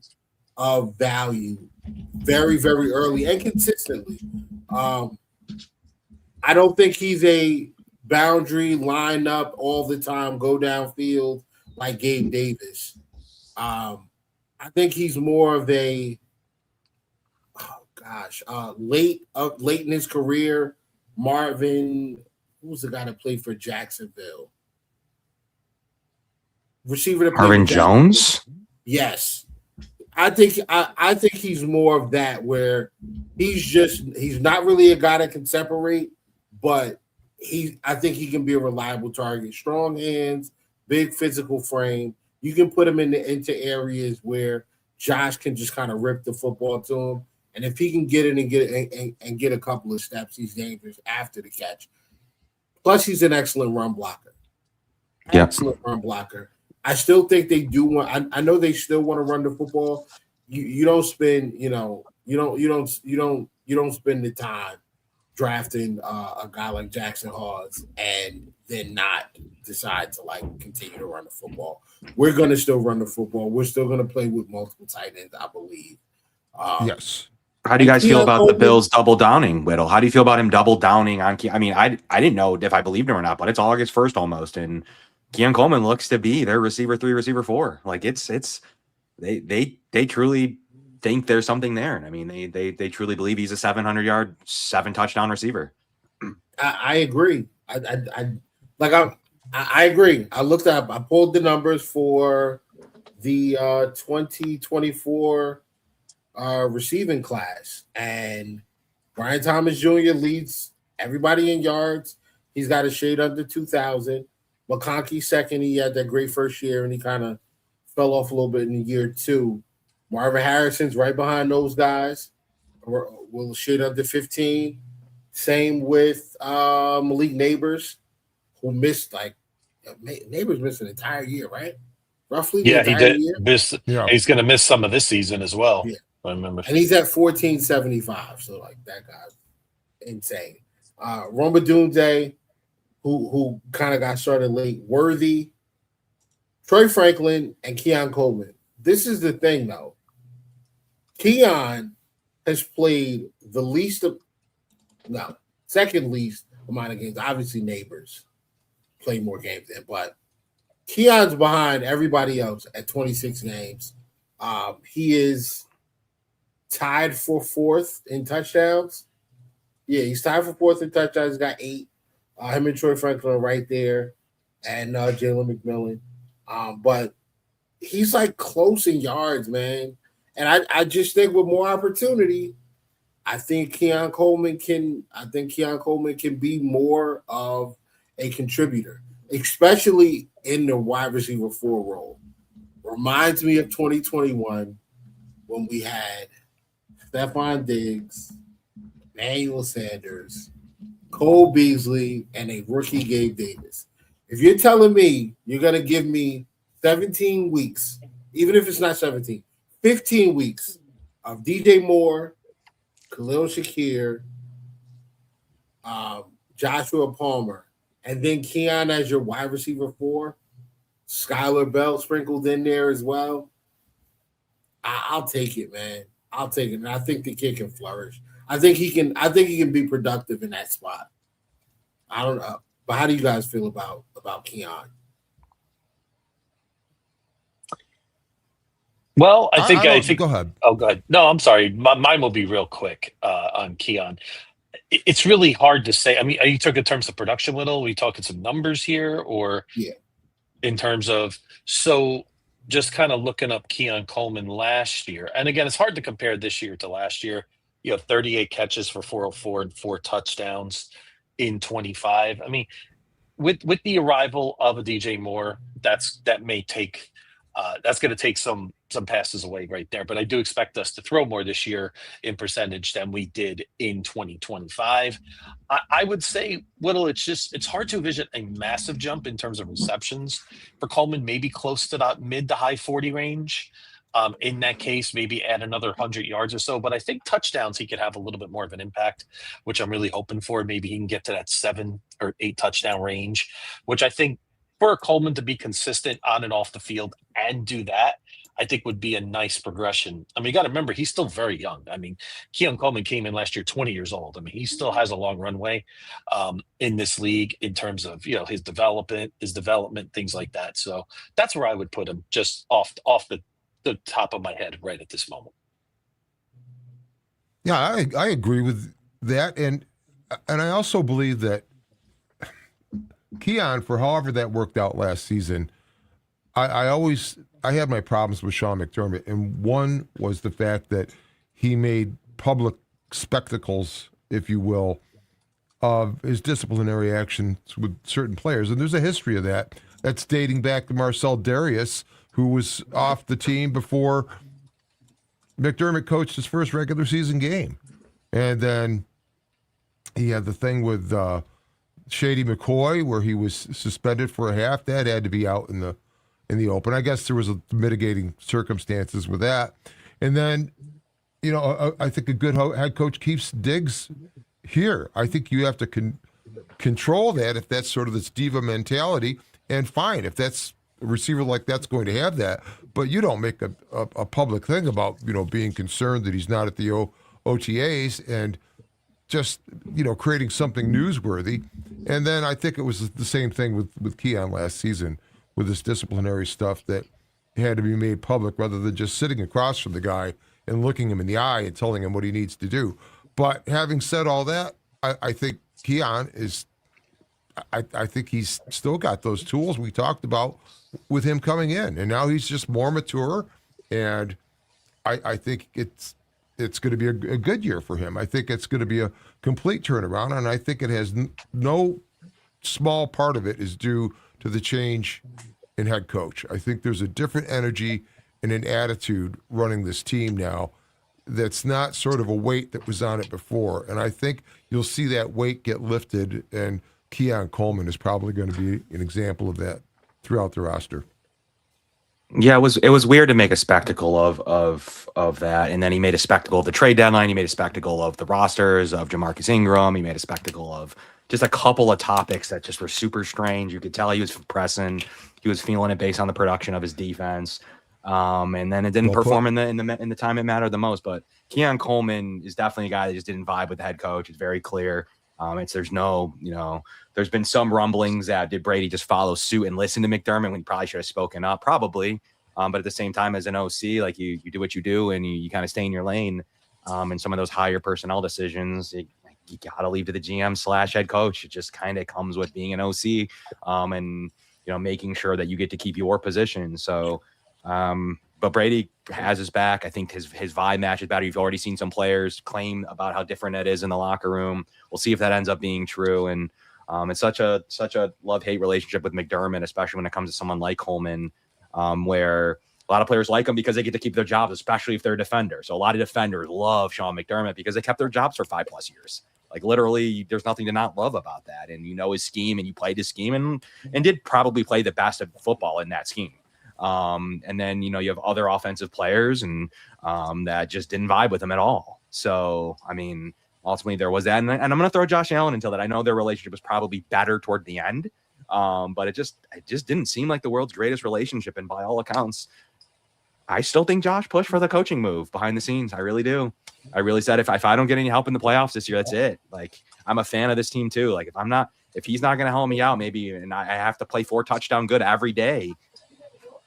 of value very, very early and consistently. I don't think he's a boundary line up all the time, go downfield like Gabe Davis. I think he's more of a late in his career. Marvin, who was the guy that played for Jacksonville? Receiver that Marvin Jones? Yes. I think he's more of that, where he's not really a guy that can separate, but I think he can be a reliable target. Strong hands, big physical frame. You can put him into areas where Josh can just kind of rip the football to him. And if he can get it and get a couple of steps, he's dangerous after the catch. Plus, he's an excellent run blocker. Excellent run blocker. I still think they do want. I know they still want to run the football. You don't spend, you don't spend the time drafting a guy like Jackson Hawes and then not decide to continue to run the football. We're going to still run the football. We're still going to play with multiple tight ends, I believe. Yes. How do you guys feel about the Bills double downing Whittle? How do you feel about him double downing on? I mean, I didn't know if I believed him or not, but it's August 1st almost, and Keon Coleman looks to be their receiver 3, receiver 4. Like they truly think there's something there. And I mean, they truly believe he's a 700-yard, 7-touchdown receiver. I agree. I agree. I pulled the numbers for the 2024 receiving class, and Brian Thomas Jr. leads everybody in yards. He's got a shade under 2,000. McConkey second. He had that great first year, and he kind of fell off a little bit in year 2. Marvin Harrison's right behind those guys. Will shade under 15. Same with Malik Neighbors, who missed Neighbors missed an entire year, right? roughly the Yeah, he entire did year. miss. Yeah. He's going to miss some of this season as well. Yeah. I remember. And he's at 1475. So like that guy's insane. Roma Dunze, who kind of got started late, Worthy, Troy Franklin, and Keon Coleman. This is the thing though. Keon has played the second least amount of games. Obviously, neighbors play more games than, but Keon's behind everybody else at 26 games. He is tied for fourth in touchdowns. Yeah, he's tied for fourth in touchdowns. He's got 8. Him and Troy Franklin are right there, and Jalen McMillan. But he's like close in yards, man. And I just think with more opportunity, I think Keon Coleman can be more of a contributor, especially in the wide receiver 4 role. Reminds me of 2021 when we had Stephon Diggs, Emmanuel Sanders, Cole Beasley, and a rookie Gabe Davis. If you're telling me you're going to give me 17 weeks, even if it's not 17, 15 weeks of DJ Moore, Khalil Shakir, Joshua Palmer, and then Keon as your wide receiver 4, Skylar Bell sprinkled in there as well, I'll take it, man. I'll take it. And I think the kid can flourish. I think he can be productive in that spot. I don't know. But how do you guys feel about Keon? Well, I think go ahead. Oh, go ahead. No, I'm sorry. Mine will be real quick on Keon. It's really hard to say. I mean, are you talking in terms of production, Whittle? Are we talking some numbers here, or in terms of just kind of looking up Keon Coleman last year? And again, it's hard to compare this year to last year. You have 38 catches for 404 and 4 touchdowns in 25. I mean, with the arrival of a DJ Moore, that's going to take some passes away right there. But I do expect us to throw more this year in percentage than we did in 2025. I would say, Whittle, it's hard to envision a massive jump in terms of receptions for Coleman, maybe close to that mid to high 40 range. In that case, maybe add another 100 yards or so. But I think touchdowns, he could have a little bit more of an impact, which I'm really hoping for. Maybe he can get to that 7 or 8 touchdown range, which I think for Coleman to be consistent on and off the field and do that, I think would be a nice progression. I mean, you got to remember, he's still very young. I mean, Keon Coleman came in last year 20 years old. I mean, he still has a long runway in this league in terms of, his development, things like that. So that's where I would put him, just off the top of my head right at this moment. Yeah, I agree with that. And I also believe that Keon, for however that worked out last season, I had my problems with Sean McDermott, and one was the fact that he made public spectacles, if you will, of his disciplinary actions with certain players. And there's a history of that. That's dating back to Marcel Darius, who was off the team before McDermott coached his first regular season game. And then he had the thing with Shady McCoy, where he was suspended for a half. That had to be out in the open. I guess there was mitigating circumstances with that. And then, I think a good head coach keeps Diggs here. I think you have to control that if that's sort of this diva mentality. And fine, if that's a receiver like that's going to have that. But you don't make a public thing about, being concerned that he's not at the OTAs and just, creating something newsworthy. And then I think it was the same thing with Keon last season with this disciplinary stuff that had to be made public rather than just sitting across from the guy and looking him in the eye and telling him what he needs to do. But having said all that, I think Keon is I think he's still got those tools we talked about with him coming in. And now he's just more mature. And I think it's going to be a good year for him. I think it's going to be a complete turnaround. And I think it has no small part of it is due to the change in head coach. I think there's a different energy and an attitude running this team now that's not sort of a weight that was on it before. And I think you'll see that weight get lifted, and Keon Coleman is probably going to be an example of that throughout the roster. Yeah, it was weird to make a spectacle of that, and then he made a spectacle of the trade deadline. He made a spectacle of the rosters of Jamarcus Ingram. He made a spectacle of just a couple of topics that just were super strange. You could tell he was pressing, he was feeling it based on the production of his defense, and then it didn't perform in the time it mattered the most. But Keon Coleman is definitely a guy that just didn't vibe with the head coach. It's very clear. There's been some rumblings that did Brady just follow suit and listen to McDermott when he probably should have spoken up, probably. But at the same time, as an OC, like you do what you do and you kind of stay in your lane. And some of those higher personnel decisions, you got to leave to the GM / head coach. It just kind of comes with being an OC, and making sure that you get to keep your position. So, but Brady has his back. I think his vibe matches better. You've already seen some players claim about how different it is in the locker room. We'll see if that ends up being true. And it's such a love-hate relationship with McDermott, especially when it comes to someone like Coleman, where a lot of players like him because they get to keep their jobs, especially if they're a defender. So a lot of defenders love Sean McDermott because they kept their jobs for 5+ years. Like literally, there's nothing to not love about that. And his scheme, and you played his scheme, and did probably play the best of football in that scheme. And then you have other offensive players and that just didn't vibe with him at all. So I mean, ultimately there was that, and I'm going to throw Josh Allen into that. I know their relationship was probably better toward the end, but it just didn't seem like the world's greatest relationship. And by all accounts, I still think Josh pushed for the coaching move behind the scenes. I really do. I really said if I don't get any help in the playoffs this year, that's it. Like I'm a fan of this team too. Like if he's not going to help me out, maybe, and I have to play 4 touchdown good every day,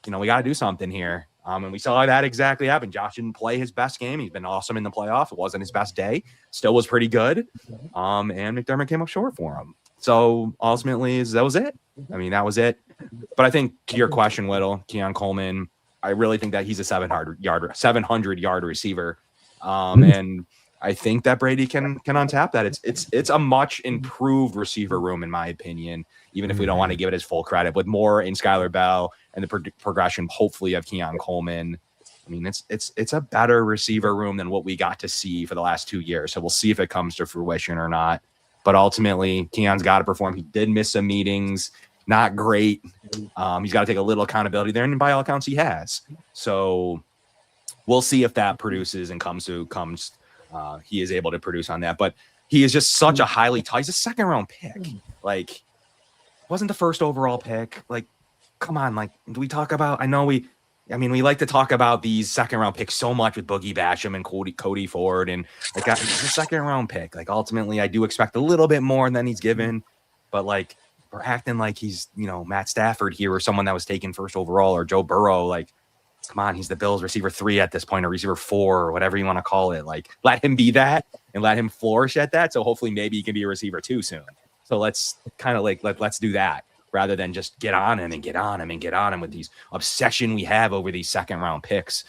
we got to do something here. And we saw that exactly happen. Josh didn't play his best game. He's been awesome in the playoff. It wasn't his best day. Still was pretty good. And McDermott came up short for him. So ultimately, that was it. I mean, that was it. But I think to your question, Whittle, Keon Coleman, I really think that he's a 700-yard receiver. And I think that Brady can untap that. It's a much improved receiver room, in my opinion, even if we don't want to give it his full credit, with more in Skylar Bell and the progression, hopefully, of Keon Coleman. I mean, it's a better receiver room than what we got to see for the last 2 years. So we'll see if it comes to fruition or not. But ultimately, Keon's got to perform. He did miss some meetings. Not great. He's got to take a little accountability there, and by all accounts, he has. So we'll see if that produces and he is able to produce on that. But he is just such a he's a 2nd-round pick. Like, wasn't the 1st overall pick. Like, come on. Like, do we talk about? We like to talk about these 2nd-round picks so much with Boogie Basham and Cody Ford, and like it's a 2nd-round pick. Like, ultimately, I do expect a little bit more than he's given, but like, we're acting like he's Matt Stafford here, or someone that was taken 1st overall, or Joe Burrow. Like, come on, he's the Bills receiver 3 at this point, or receiver 4, or whatever you want to call it. Like, let him be that and let him flourish at that. So hopefully maybe he can be a receiver 2 soon. So let's kind of let's do that rather than just get on him with these obsession we have over these 2nd-round picks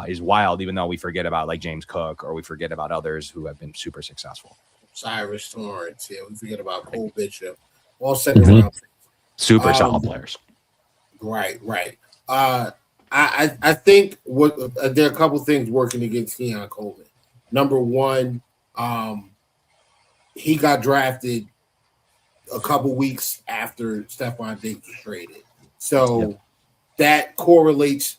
is wild, even though we forget about like James Cook, or we forget about others who have been super successful. Cyrus Torrance, yeah, we forget about Cole Bishop. All 2nd-round picks. Super solid players. Right. I think there are a couple things working against Keon Coleman. Number one, he got drafted a couple weeks after Stephon Diggs was traded. So that correlates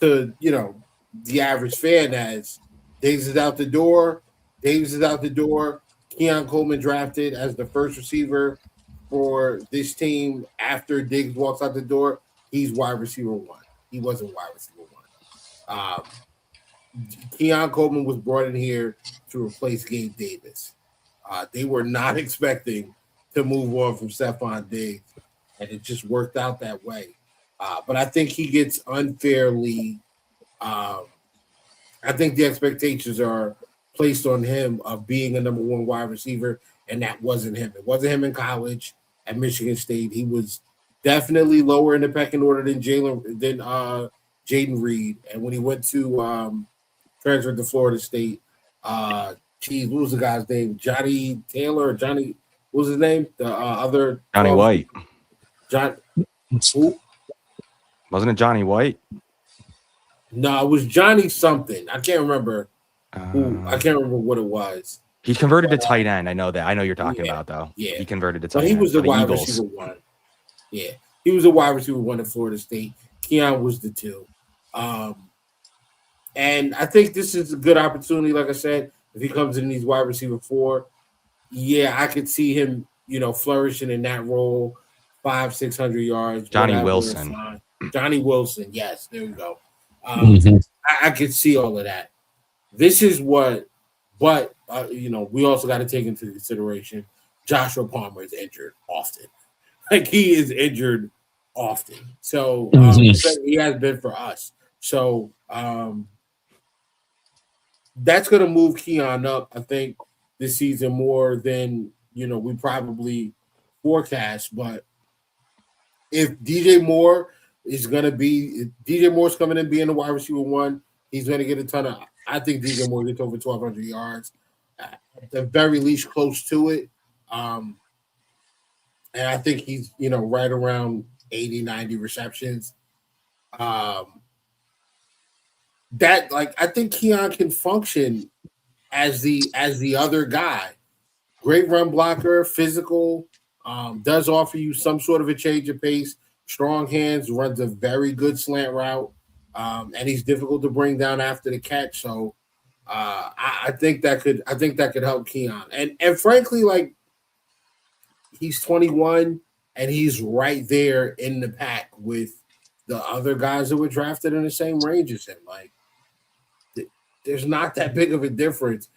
to, the average fan as Diggs is out the door. Keon Coleman drafted as the 1st receiver for this team after Diggs walks out the door. He's wide receiver 1. He wasn't wide receiver 1. Keon Coleman was brought in here to replace Gabe Davis. They were not expecting to move on from Stephon Diggs, and it just worked out that way. But I think he gets unfairly I think the expectations are placed on him of being a number 1 wide receiver, and that wasn't him. It wasn't him in college at Michigan State. He was definitely lower in the pecking order than Jayden Reed. And when he went to transfer to Florida State, what was the guy's name? Johnny Taylor or Johnny, what was his name? The other Johnny White. Who? Wasn't it Johnny White? No, it was Johnny something. I can't remember who. I can't remember what it was. He converted to tight end. I know that. I know you're talking about, though. Yeah. He converted to tight end. He was the wide Eagles. receiver 1. Yeah. He was a wide receiver 1 at Florida State. Keon was the two. And I think this is a good opportunity. Like I said, if he comes in these wide receiver 4, yeah, I could see him, flourishing in that role, 500-600 yards. Johnny whatever, Wilson. fine. Johnny Wilson, yes, there we go. Mhm. I could see all of that. This is what, but we also got to take into consideration Joshua Palmer is injured often. Like he is injured often. So he has been for us. So that's going to move Keon up, I think, this season more than we probably forecast. But if DJ Moore is going to be, if DJ Moore's coming in being the wide receiver 1, he's going to get a ton of. I think DJ Moore gets over 1,200 yards, at the very least, close to it. And I think he's right around 80, 90 receptions. I think Keon can function as the other guy. Great run blocker, physical, does offer you some sort of a change of pace, strong hands, runs a very good slant route, and he's difficult to bring down after the catch. So I think that could help Keon. And frankly, like, he's 21 and he's right there in the pack with the other guys that were drafted in the same range as him. Like, there's not that big of a difference.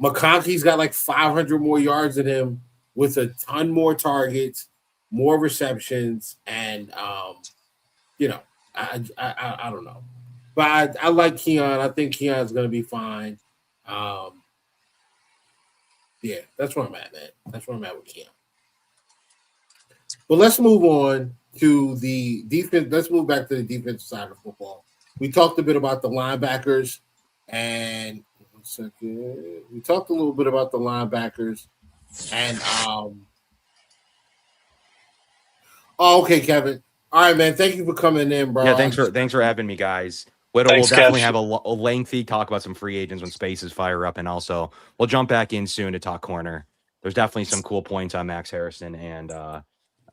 McConkey's got like 500 more yards than him with a ton more targets, more receptions, and I don't know. But I like Keon. I think Keon's going to be fine. Yeah, that's where I'm at, man. That's where I'm at with Keon. But let's move on to the defense. Let's move back to the defensive side of football. We talked a bit about the linebackers, and we talked a little bit about the linebackers, and okay, Kevin. All right, man. Thank you for coming in, bro. Yeah, thanks for having me, guys. Whittle will Thanks, definitely Kev. have a lengthy talk about some free agents when spaces fire up, and also we'll jump back in soon to talk corner. There's definitely some cool points on Max Harrison and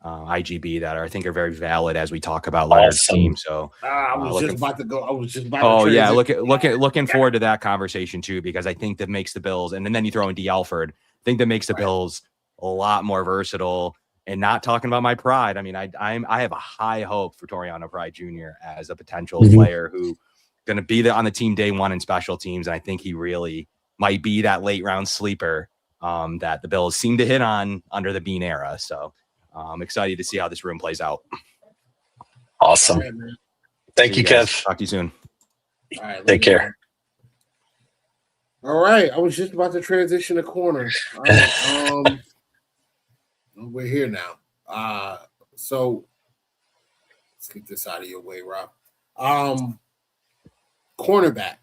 IGB that I think are very valid as we talk about Leonard's team. So I was just about to go. I was just about. Oh to yeah, looking forward to that conversation too, because I think that makes the Bills, and then you throw in D. Alford. I think that makes the Bills a lot more versatile. And not talking about my pride, I mean, I have a high hope for Toriano Pride Jr. as a potential player who going to be on the team day one in special teams, and I think he really might be that late round sleeper that the Bills seem to hit on under the Bean era. So I'm excited to see how this room plays out. Awesome. Right, Thank you, Kev. Talk to you soon. All right, Take care. All right, I was just about to transition to corner. All right, we're here now. So let's get this out of your way, Rob. Cornerback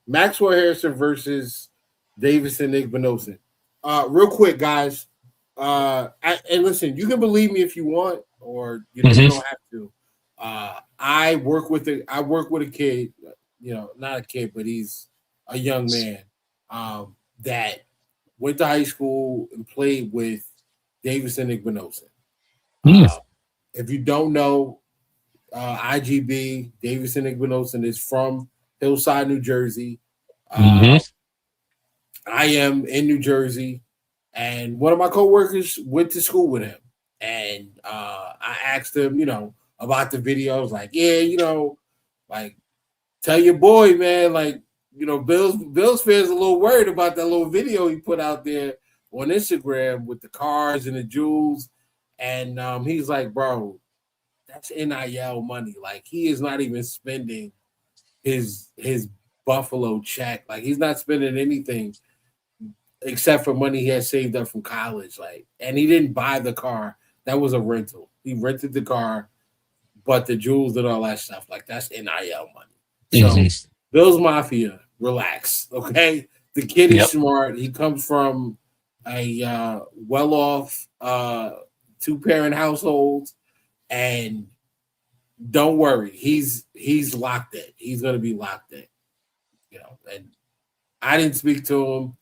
Maxwell Harrison versus Davison Igbinosun. Real quick, guys. And listen, you can believe me if you want, or you don't have to. I work with a kid, not a kid, but he's a young man that went to high school and played with Davison Igbinosun. If you don't know, IGB, Davison Igbinosun is from Hillside, New Jersey. I am in New Jersey, and one of my coworkers went to school with him. And I asked him, about the video. I was like, yeah, like, tell your boy, man, like, Bills fans a little worried about that little video he put out there on Instagram with the cars and the jewels. And he's like, bro, that's NIL money. Like, he is not even spending his Buffalo check. Like, he's not spending anything except for money he had saved up from college. Like, and he didn't buy the car. That was a rental. He rented the car, but the jewels and all that stuff, like, that's NIL money. So Bills Mafia, relax, okay? The kid is smart. He comes from a well-off two-parent household, and don't worry, he's locked in. He's going to be locked in, And I didn't speak to him.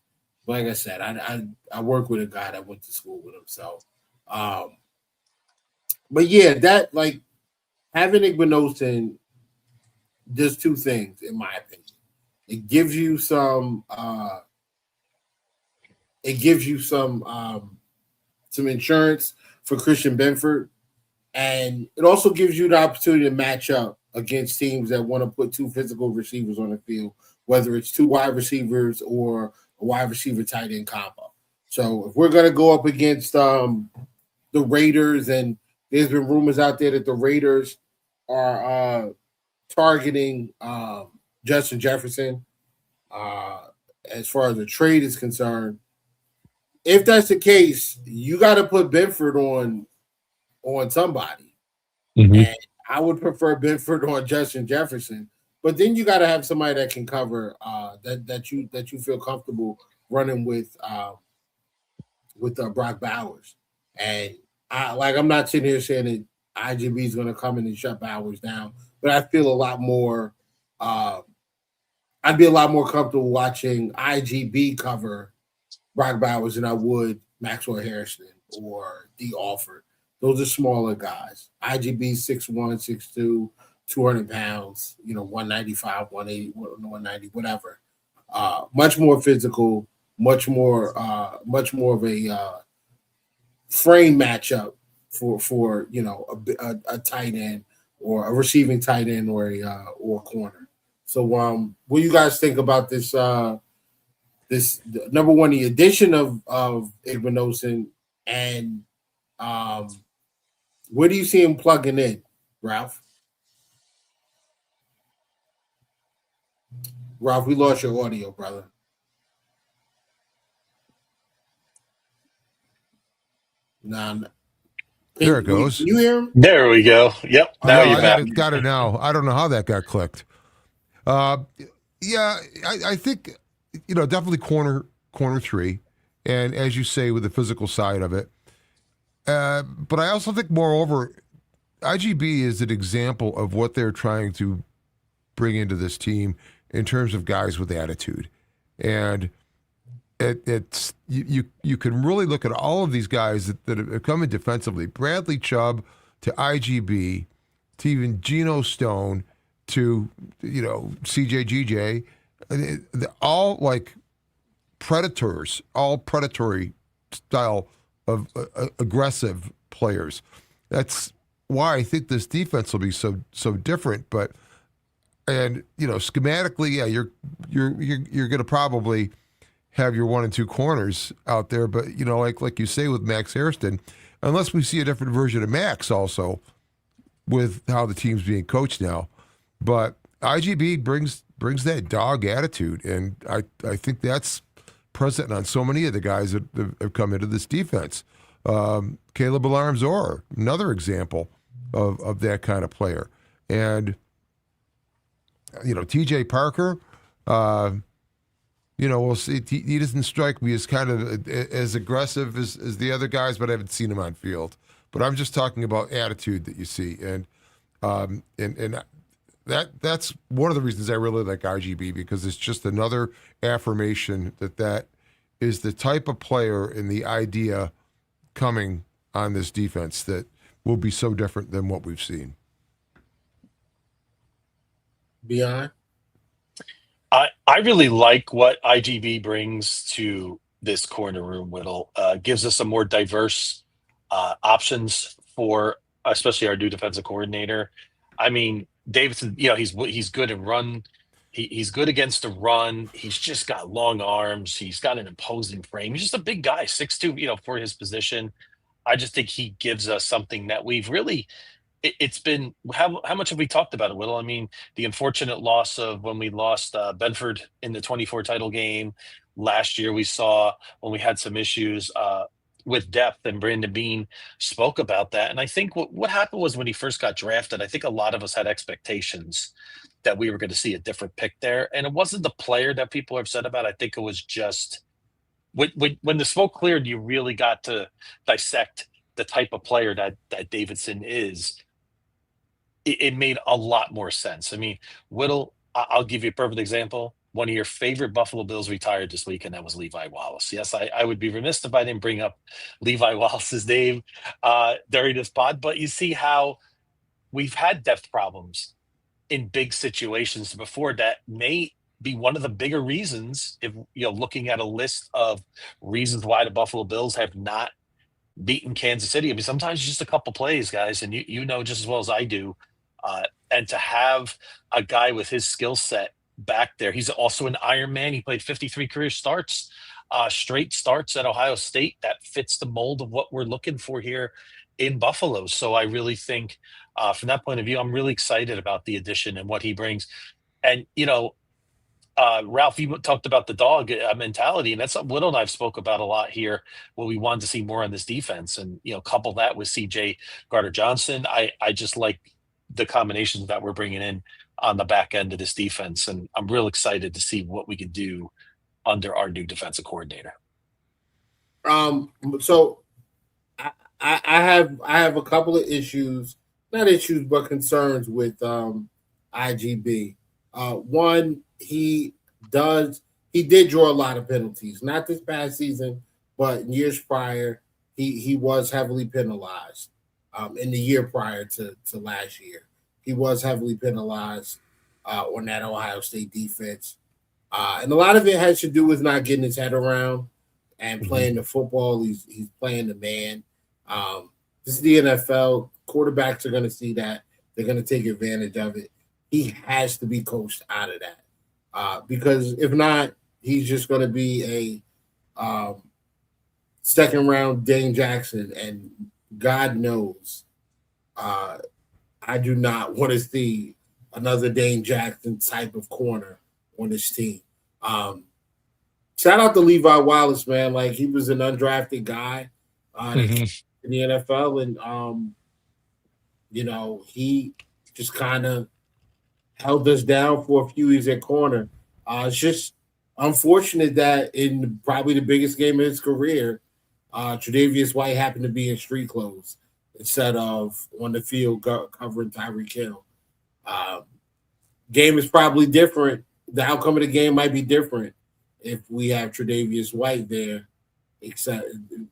Like I said, I work with a guy that went to school with him. So, but yeah, that, like, having Igbenogson does two things, in my opinion. It gives you some insurance for Christian Benford, and it also gives you the opportunity to match up against teams that want to put two physical receivers on the field, whether it's two wide receivers or a wide receiver tight end combo. So if we're going to go up against the Raiders, and there's been rumors out there that the Raiders are targeting Justin Jefferson as far as the trade is concerned. If that's the case, you got to put Benford on somebody. Mm-hmm. And I would prefer Benford on Justin Jefferson. But then you got to have somebody that can cover that you feel comfortable running with Brock Bowers. And I'm not sitting here saying that IGB is going to come in and shut Bowers down, but I feel a lot more. I'd be a lot more comfortable watching IGB cover Brock Bowers than I would Maxwell Harrison or D. Alford. Those are smaller guys. IGB 6'1", 6'2", 200 pounds, 195, 180, 190, whatever. Much more physical, much more of a frame matchup for a tight end or a receiving tight end or a corner. So what do you guys think about this? This number one, the addition of Igbenogson, and where do you see him plugging in, Ralph? Ralph, we lost your audio, brother. Nah. There it goes. Can you hear him? There we go. Yep. Now you're back. Got it now. I don't know how that got clicked. Yeah, I think, definitely corner three. And as you say, with the physical side of it. But I also think, moreover, IGB is an example of what they're trying to bring into this team in terms of guys with attitude. And it's you can really look at all of these guys that have come in defensively. Bradley Chubb to IGB to even Geno Stone to CJGJ, they're all like predators, all predatory style of aggressive players. That's why I think this defense will be so different. But schematically, yeah, you're going to probably have your 1 and 2 corners out there, but like you say with Max Hairston, unless we see a different version of Max also with how the team's being coached now. But IGB brings that dog attitude, and I think that's present on so many of the guys that have come into this defense. Caleb Alarm-Zor, another example of that kind of player. And TJ Parker, we'll see. He doesn't strike me as kind of as aggressive as the other guys, but I haven't seen him on field. But I'm just talking about attitude that you see, and that's one of the reasons I really like RGB, because it's just another affirmation that is the type of player and the idea coming on this defense that will be so different than what we've seen. Beyond. I really like what IGB brings to this corner room, Whittle. Gives us some more diverse options for especially our new defensive coordinator. I mean, Davidson, he's good in run. He's good against the run. He's just got long arms. He's got an imposing frame. He's just a big guy, 6'2", for his position. I just think he gives us something that we've really – it's been how much have we talked about it, Whittle? I mean, the unfortunate loss of when we lost Benford in the 24 title game last year. We saw when we had some issues with depth, and Brandon Beane spoke about that. And I think what happened was when he first got drafted, I think a lot of us had expectations that we were going to see a different pick there. And it wasn't the player that people are upset about. I think it was just when the smoke cleared, you really got to dissect the type of player that Davidson is. It made a lot more sense. I mean, Whittle, I'll give you a perfect example. One of your favorite Buffalo Bills retired this week, and that was Levi Wallace. Yes, I would be remiss if I didn't bring up Levi Wallace's name during this pod, but you see how we've had depth problems in big situations before that may be one of the bigger reasons, if looking at a list of reasons why the Buffalo Bills have not beaten Kansas City. I mean, sometimes just a couple plays, guys, and you know just as well as I do. And to have a guy with his skill set back there, he's also an Iron Man. He played 53 career starts, straight starts at Ohio State. That fits the mold of what we're looking for here in Buffalo. So I really think, from that point of view, I'm really excited about the addition and what he brings. And Ralph, you talked about the dog mentality, and that's something Whittle and I've spoke about a lot here. What we wanted to see more on this defense, and couple that with C.J. Gardner-Johnson. I just like the combinations that we're bringing in on the back end of this defense, and I'm real excited to see what we can do under our new defensive coordinator. So I have a couple of issues, not issues, but concerns with IGB. One, he did draw a lot of penalties, not this past season, but in years prior, he was heavily penalized. In the year prior to last year, he was heavily penalized on that Ohio State defense, and a lot of it has to do with not getting his head around and playing the football. He's playing the man. This is the NFL. Quarterbacks are going to see that. They're going to take advantage of it. He has to be coached out of that, because if not, he's just going to be a second round Dane Jackson, and God knows I do not want to see another Dane Jackson type of corner on this team. Shout out to Levi Wallace, man. Like, he was an undrafted guy in the NFL, and he just kind of held us down for a few years at corner. It's just unfortunate that in probably the biggest game of his career, Tre'Davious White happened to be in street clothes instead of on the field covering Tyreek Hill. Game is probably different. The outcome of the game might be different if we have Tre'Davious White there, except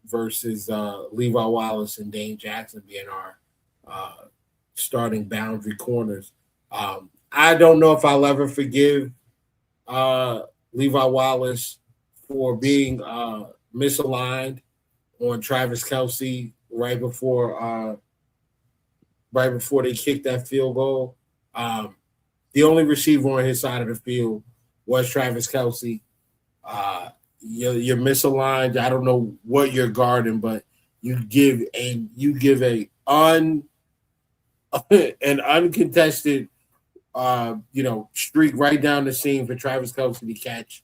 versus Levi Wallace and Dane Jackson being our starting boundary corners. I don't know if I'll ever forgive Levi Wallace for being misaligned on Travis Kelce right before they kicked that field goal. The only receiver on his side of the field was Travis Kelce. You're misaligned. I don't know what you're guarding, but you give an uncontested streak right down the seam for Travis Kelce to catch,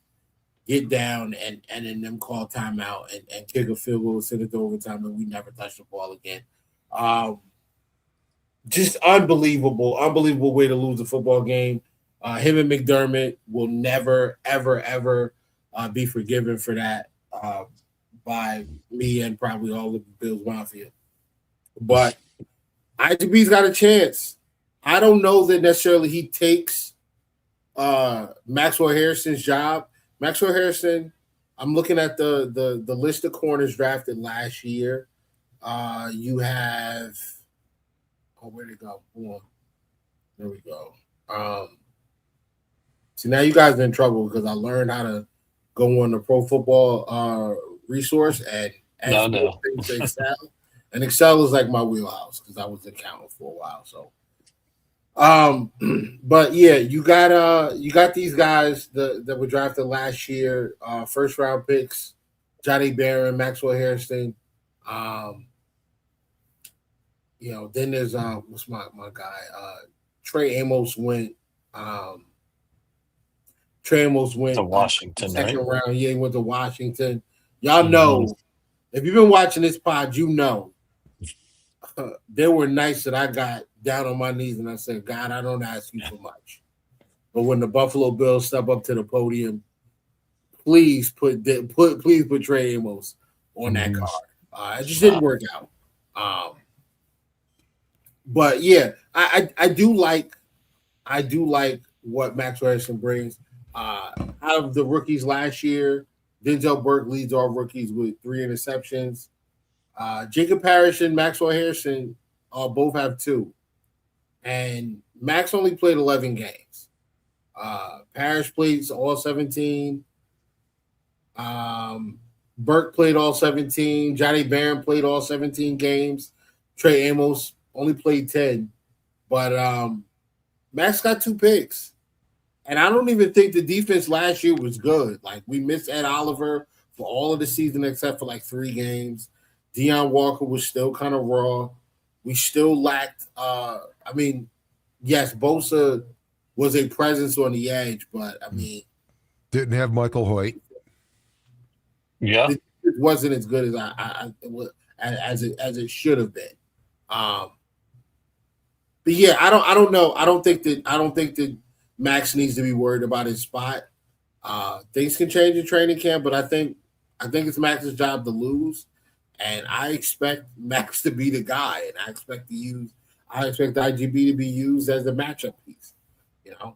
get down, and then them call timeout and kick a field goal, send it to overtime, and we never touch the ball again. Just unbelievable way to lose a football game. Him and McDermott will never, ever, ever be forgiven for that by me and probably all of the Bills Mafia. But IGB's got a chance. I don't know that necessarily he takes Maxwell Harrison's job. Maxwell Harrison, I'm looking at the list of corners drafted last year. You have where'd it go? Hold on. There we go. See, now you guys are in trouble because I learned how to go on the Pro Football resource and add things to Excel. And Excel is like my wheelhouse because I was an accountant for a while. So but yeah, you got these guys that were drafted last year, first round picks, Johnny Barron, Maxwell Harrison. Then there's what's my guy? Trey Amos went. Trey Amos went to Washington, second right? round. Yeah, he went to Washington. Y'all know, if you've been watching this pod, you know there were nights that I got down on my knees and I said, God, I don't ask you for much. But when the Buffalo Bills step up to the podium, please put Trey Amos on that card. It just didn't work out. But yeah, I do like what Max Harrison brings. Out of the rookies last year, Denzel Burke leads all rookies with 3 interceptions. Jacob Parrish and Maxwell Harrison both have 2. and Max only played 11 games. Parrish played all 17. Burke played all 17. Johnny Barron played all 17 games. Trey Amos only played 10. But Max got 2 picks. And I don't even think the defense last year was good. Like, we missed Ed Oliver for all of the season except for like 3 games. Deion Walker was still kind of raw. We still lacked yes, Bosa was a presence on the edge, but I mean, didn't have Michael Hoyt. Yeah, it wasn't as good as it should have been. But yeah, I don't know. I don't think that Max needs to be worried about his spot. Things can change in training camp, but I think it's Max's job to lose, and I expect Max to be the guy, and I expect IGB to be used as the matchup piece. You know.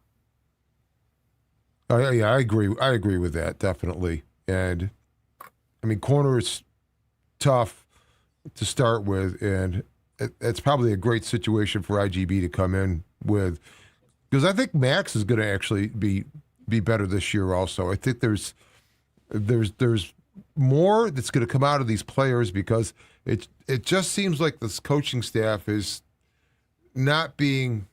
Yeah, I agree. I agree with that definitely. And I mean, corner is tough to start with, and it's probably a great situation for IGB to come in with, because I think Max is going to actually be better this year. Also, I think there's more that's going to come out of these players, because it just seems like this coaching staff is not being,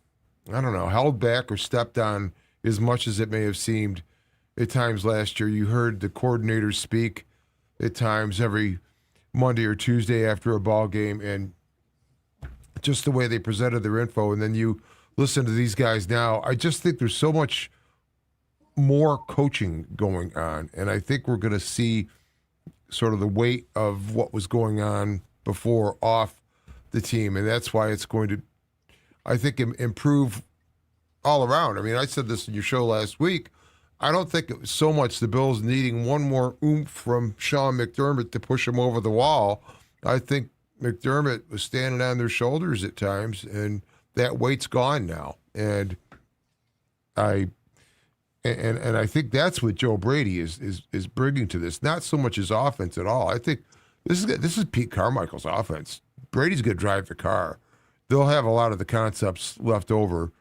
I don't know, held back or stepped on as much as it may have seemed at times last year. You heard the coordinators speak at times every Monday or Tuesday after a ball game, and just the way they presented their info. And then you listen to these guys now. I just think there's so much more coaching going on, and I think we're going to see sort of the weight of what was going on before off the team, and that's why it's going to, I think, improve all around. I mean, I said this in your show last week. I don't think it was so much the Bills needing one more oomph from Sean McDermott to push him over the wall. I think McDermott was standing on their shoulders at times, and that weight's gone now. And I think that's what Joe Brady is bringing to this. Not so much his offense at all. I think this is Pete Carmichael's offense. Brady's going to drive the car. They'll have a lot of the concepts left over,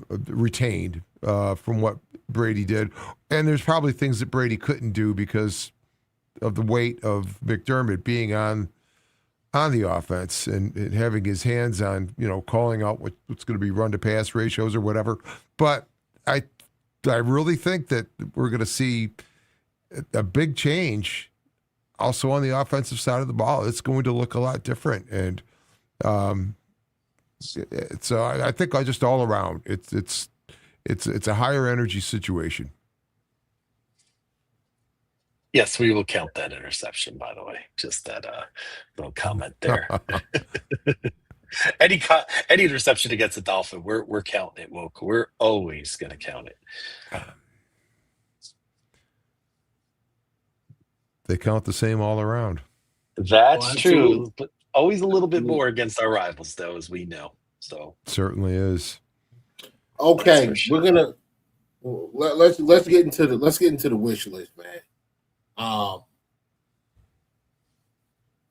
retained from what Brady did. And there's probably things that Brady couldn't do because of the weight of McDermott being on the offense and having his hands on, calling out what's going to be run to pass ratios or whatever. But I really think that we're going to see a big change also on the offensive side of the ball. It's going to look a lot different. And so I think just all around, it's a higher energy situation. yes, we will count that interception. By the way, just that little comment there. Any interception against the Dolphin, we're counting it, Woke. We're always going to count it. They count the same all around. That's true, but always a little bit more against our rivals, though, as we know. So Certainly is. Okay, we're gonna let's get into the wish list, man.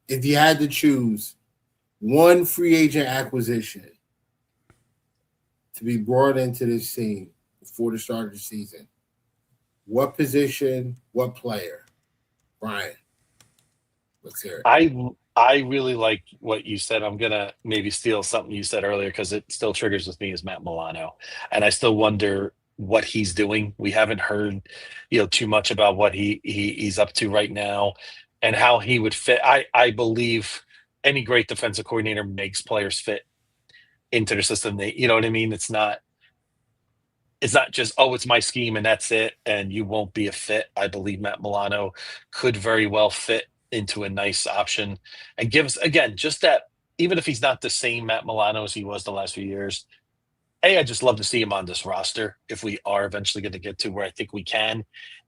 If you had to choose one free agent acquisition to be brought into this team before the start of the season, what position, what player? Brian, let's hear it. I really like what you said. I'm gonna maybe steal something you said earlier because it still triggers with me as Matt Milano, and I still wonder what he's doing. We haven't heard, too much about what he's up to right now, and how he would fit. I believe any great defensive coordinator makes players fit into their system. You know what I mean? It's not just, it's my scheme and that's it, and you won't be a fit. I believe Matt Milano could very well fit into a nice option and give us, again, just that, even if he's not the same Matt Milano as he was the last few years, A, I just love to see him on this roster if we are eventually going to get to where I think we can,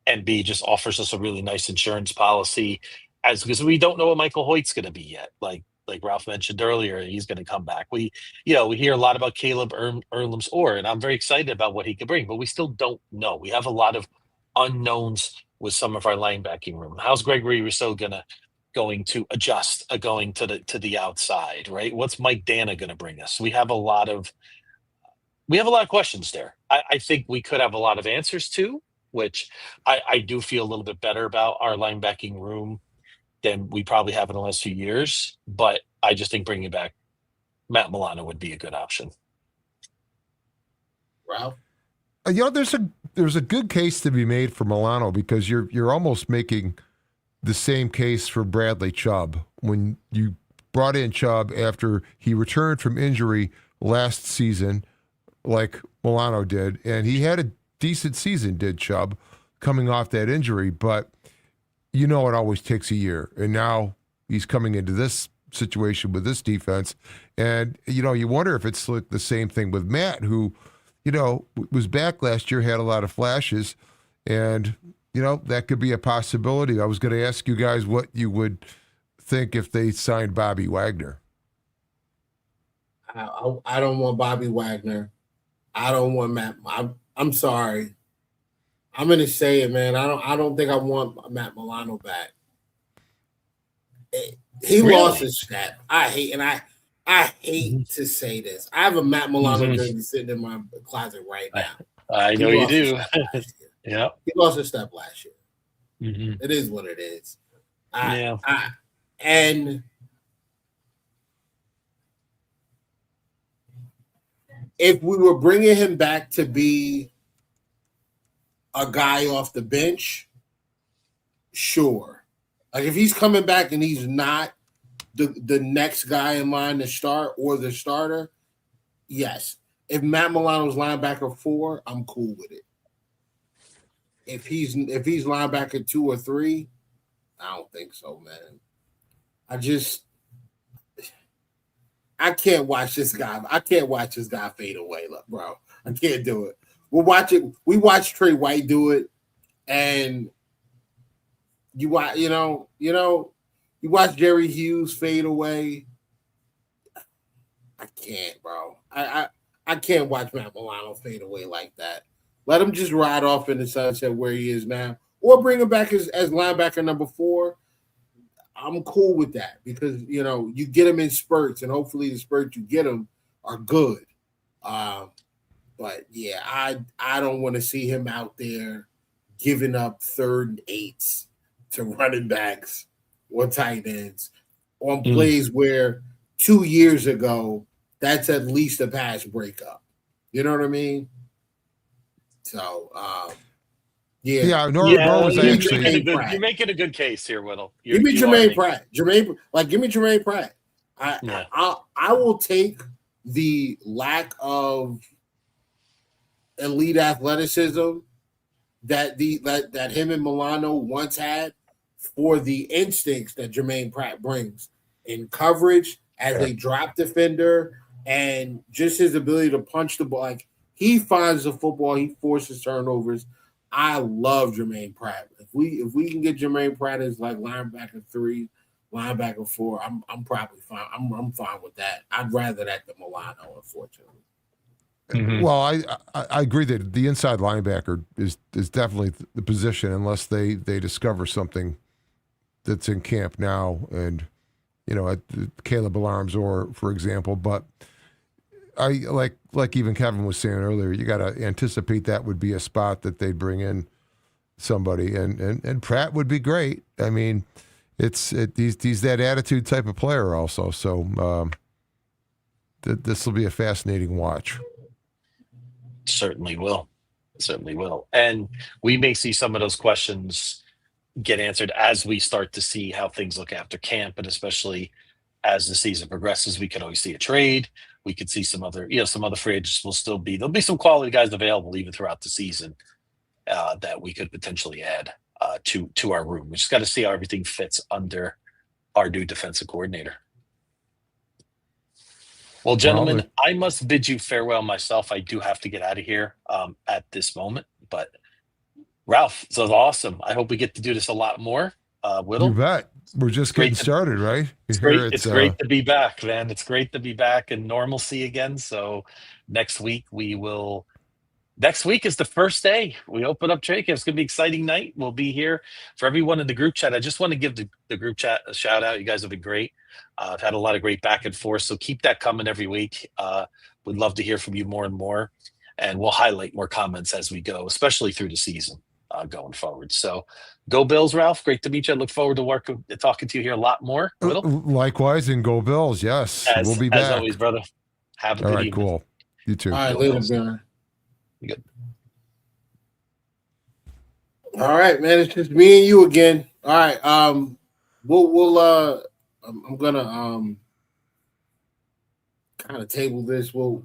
and B, just offers us a really nice insurance policy, because we don't know what Michael Hoyt's going to be yet. Like Ralph mentioned earlier, he's going to come back. We hear a lot about Caleb Earlham's and I'm very excited about what he could bring, but we still don't know. We have a lot of unknowns with some of our linebacking room. How's Gregory Rousseau going to going to adjust, going to the outside, right? What's Mike Dana going to bring us? We have a lot of questions there. I think we could have a lot of answers to, which I do feel a little bit better about our linebacking room than we probably have in the last few years. But I just think bringing back Matt Milano would be a good option. Ralph? There's a good case to be made for Milano because you're almost making the same case for Bradley Chubb when you brought in Chubb after he returned from injury last season, like Milano did, and he had a decent season, did Chubb, coming off that injury, but it always takes a year, and now he's coming into this situation with this defense, and you wonder if it's like the same thing with Matt, who was back last year, had a lot of flashes, and that could be a possibility. I was going to ask you guys what you would think if they signed Bobby Wagner. I don't want Bobby Wagner. I don't want Matt. I'm sorry. I'm going to say it, man. I don't think I want Matt Milano back. He lost his step. I hate to say this. I have a Matt Milano jersey sitting in my closet right now. I know you do. Yeah, he lost his step last year. Mm-hmm. It is what it is. And if we were bringing him back to be a guy off the bench, sure. Like if he's coming back and he's not the next guy in line to start or the starter, yes. If Matt Milano's linebacker 4, I'm cool with it. If he's linebacker 2 or 3, I don't think so, man. I can't watch this guy. I can't watch this guy fade away, bro. I can't do it. We'll watch it. We watched Trey White do it, and you watch Jerry Hughes fade away. I can't, bro. I can't watch Matt Milano fade away like that. Let him just ride off in the sunset where he is now, or bring him back as linebacker number 4. I'm cool with that because you get him in spurts, and hopefully the spurts you get him are good. But yeah, I don't want to see him out there giving up 3rd and 8s to running backs or tight ends on plays where 2 years ago that's at least a pass breakup. You know what I mean? So Nor was actually. You're making a good case here, Whittle. Give me Jermaine Pratt. Give me Jermaine Pratt. I will take the lack of elite athleticism that him and Milano once had for the instincts that Jermaine Pratt brings in coverage as a drop defender and just his ability to punch the ball. Like he finds the football, he forces turnovers. I love Jermaine Pratt. If we can get Jermaine Pratt as like linebacker 3, linebacker 4, I'm probably fine. I'm fine with that. I'd rather that than Milano, unfortunately. Mm-hmm. Well, I agree that the inside linebacker is definitely the position unless they discover something that's in camp now and at Caleb Alarms for example. But I like even Kevin was saying earlier, you got to anticipate that would be a spot that they'd bring in somebody, and Pratt would be great. I mean, he's that attitude type of player also. So this will be a fascinating watch. Certainly will. And we may see some of those questions get answered as we start to see how things look after camp, and especially as the season progresses. We could always see a trade. We could see some other free agents there'll be some quality guys available even throughout the season that we could potentially add to our room. We just got to see how everything fits under our new defensive coordinator. Well, gentlemen, I must bid you farewell myself. I do have to get out of here at this moment. But Ralph, this was awesome. I hope we get to do this a lot more. Whittle, you bet. We're just getting started, right? It's great to be back, man. It's great to be back in normalcy again. So next week we will next week is the first day we open up training camp. It's going to be an exciting night. We'll be here for everyone in the group chat. I just want to give the group chat a shout out. You guys have been great. I've had a lot of great back and forth. So keep that coming every week. We'd love to hear from you more and more. And we'll highlight more comments as we go, especially through the season going forward. So go Bills, Ralph. Great to meet you. I look forward to talking to you here a lot more. Whittle? Likewise, and go Bills. Yes, we'll be back. As always, brother. Have a good evening. Cool. You too. All right, later, Baron. Good. All right, man. It's just me and you again. All right. I'm gonna kind of table this. We'll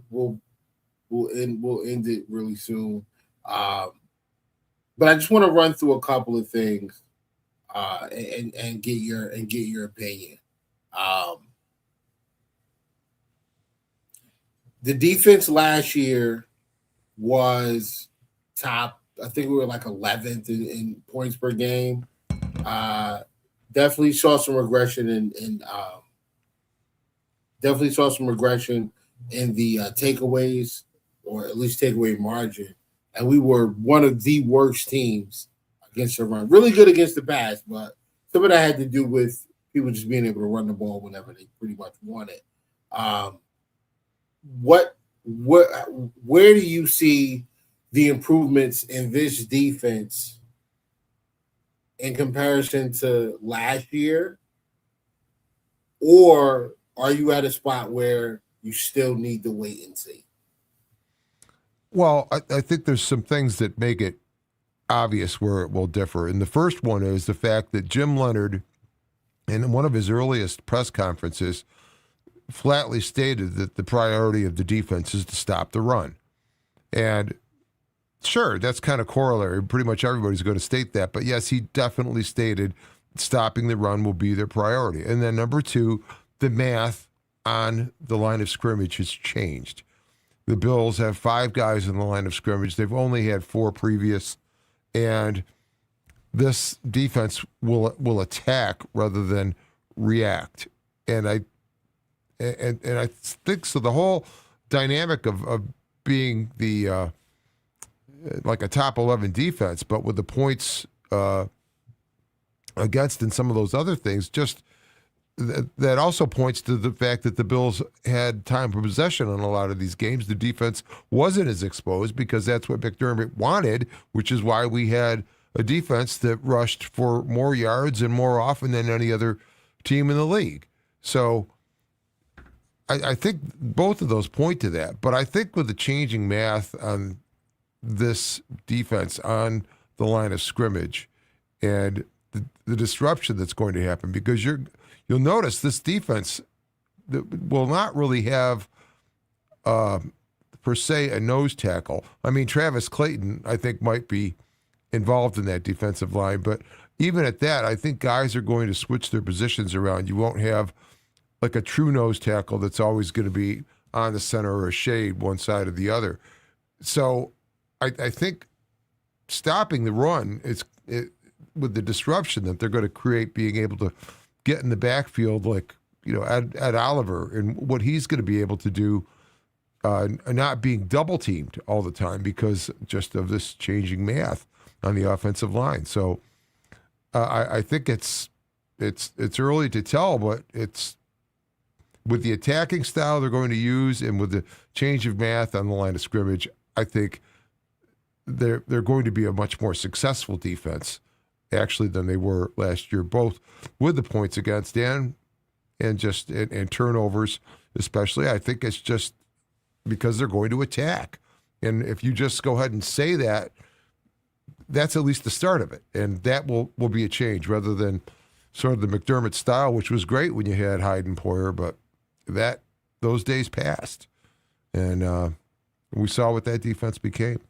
end it really soon. But I just want to run through a couple of things and get your opinion. The defense last year was top. I think we were like 11th in points per game. Definitely saw some regression in the takeaways, or at least takeaway margin. And we were one of the worst teams against the run. Really good against the pass, but some of that had to do with people just being able to run the ball whenever they pretty much want it. Where do you see the improvements in this defense in comparison to last year? Or are you at a spot where you still need to wait and see? Well, I think there's some things that make it obvious where it will differ. And the first one is the fact that Jim Leonard, in one of his earliest press conferences, flatly stated that the priority of the defense is to stop the run. And sure, that's kind of corollary. Pretty much everybody's going to state that. But yes, he definitely stated stopping the run will be their priority. And then number two, the math on the line of scrimmage has changed. The Bills have 5 guys in the line of scrimmage. They've only had 4 previous. And this defense will attack rather than react. And I think so. The whole dynamic of being the like a top 11 defense, but with the points against and some of those other things, just that also points to the fact that the Bills had time for possession on a lot of these games. The defense wasn't as exposed because that's what McDermott wanted, which is why we had a defense that rushed for more yards and more often than any other team in the league. So I think both of those point to that. But I think with the changing math on this defense on the line of scrimmage and the disruption that's going to happen, because you'll notice this defense will not really have, per se, a nose tackle. I mean, Travis Clayton, I think, might be involved in that defensive line. But even at that, I think guys are going to switch their positions around. You won't have like a true nose tackle that's always going to be on the center or a shade one side or the other. So I think stopping the run with the disruption that they're going to create, being able to get in the backfield like, Ed Oliver and what he's going to be able to do, not being double teamed all the time because just of this changing math on the offensive line. So I think it's early to tell, but it's with the attacking style they're going to use and with the change of math on the line of scrimmage, I think they're going to be a much more successful defense actually than they were last year, both with the points against and turnovers especially. I think it's just because they're going to attack. And if you just go ahead and say that, that's at least the start of it. And that will be a change rather than sort of the McDermott style, which was great when you had Hyde and Poyer, but those days passed. And we saw what that defense became.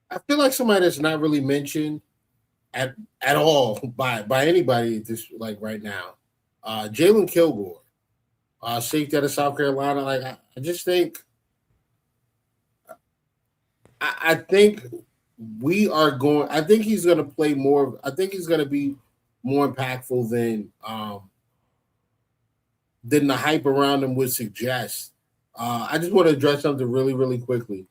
I feel like somebody that's not really mentioned at all by anybody right now. Jalen Kilgore, safety out of South Carolina. I just think I think we are going. I think he's going to play more. I think he's going to be more impactful than the hype around him would suggest. I just want to address something really, really quickly.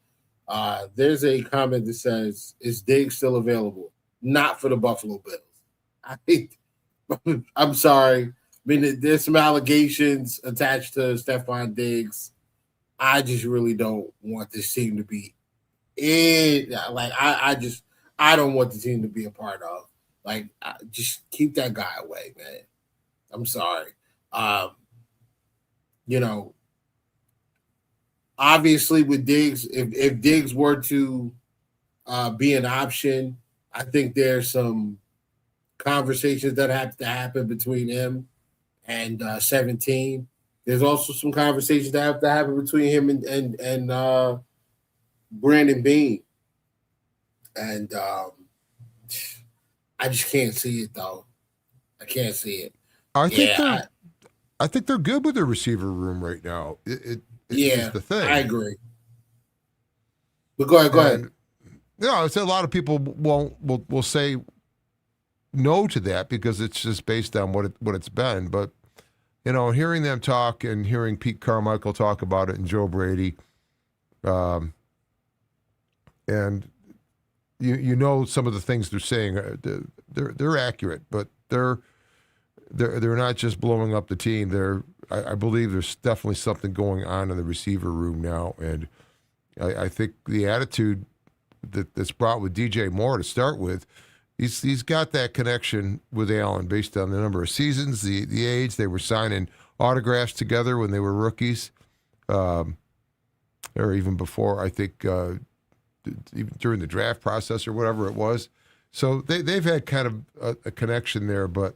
There's a comment that says, "Is Diggs still available?" Not for the Buffalo Bills. I think. I'm sorry. I mean, there's some allegations attached to Stephon Diggs. I just really don't want this team to be in. Like, I don't want the team to be a part of. Like, just keep that guy away, man. I'm sorry. You know, obviously with Diggs, if Diggs were to be an option, I think there's some conversations that have to happen between him and 17. There's also some conversations that have to happen between him and Brandon Bean. And I just can't see it though. I can't see it. I think they're good with their receiver room right now. It's the thing. I agree. But go ahead. I say a lot of people will say no to that because it's just based on what it's been. But hearing them talk and hearing Pete Carmichael talk about it and Joe Brady, and some of the things they're saying, they're accurate, but they're not just blowing up the team. I believe there's definitely something going on in the receiver room now, and I think the attitude that's brought with DJ Moore to start with, he's got that connection with Allen based on the number of seasons, the age. They were signing autographs together when they were rookies, or even before. I think even during the draft process or whatever it was. So they've had kind of a connection there, but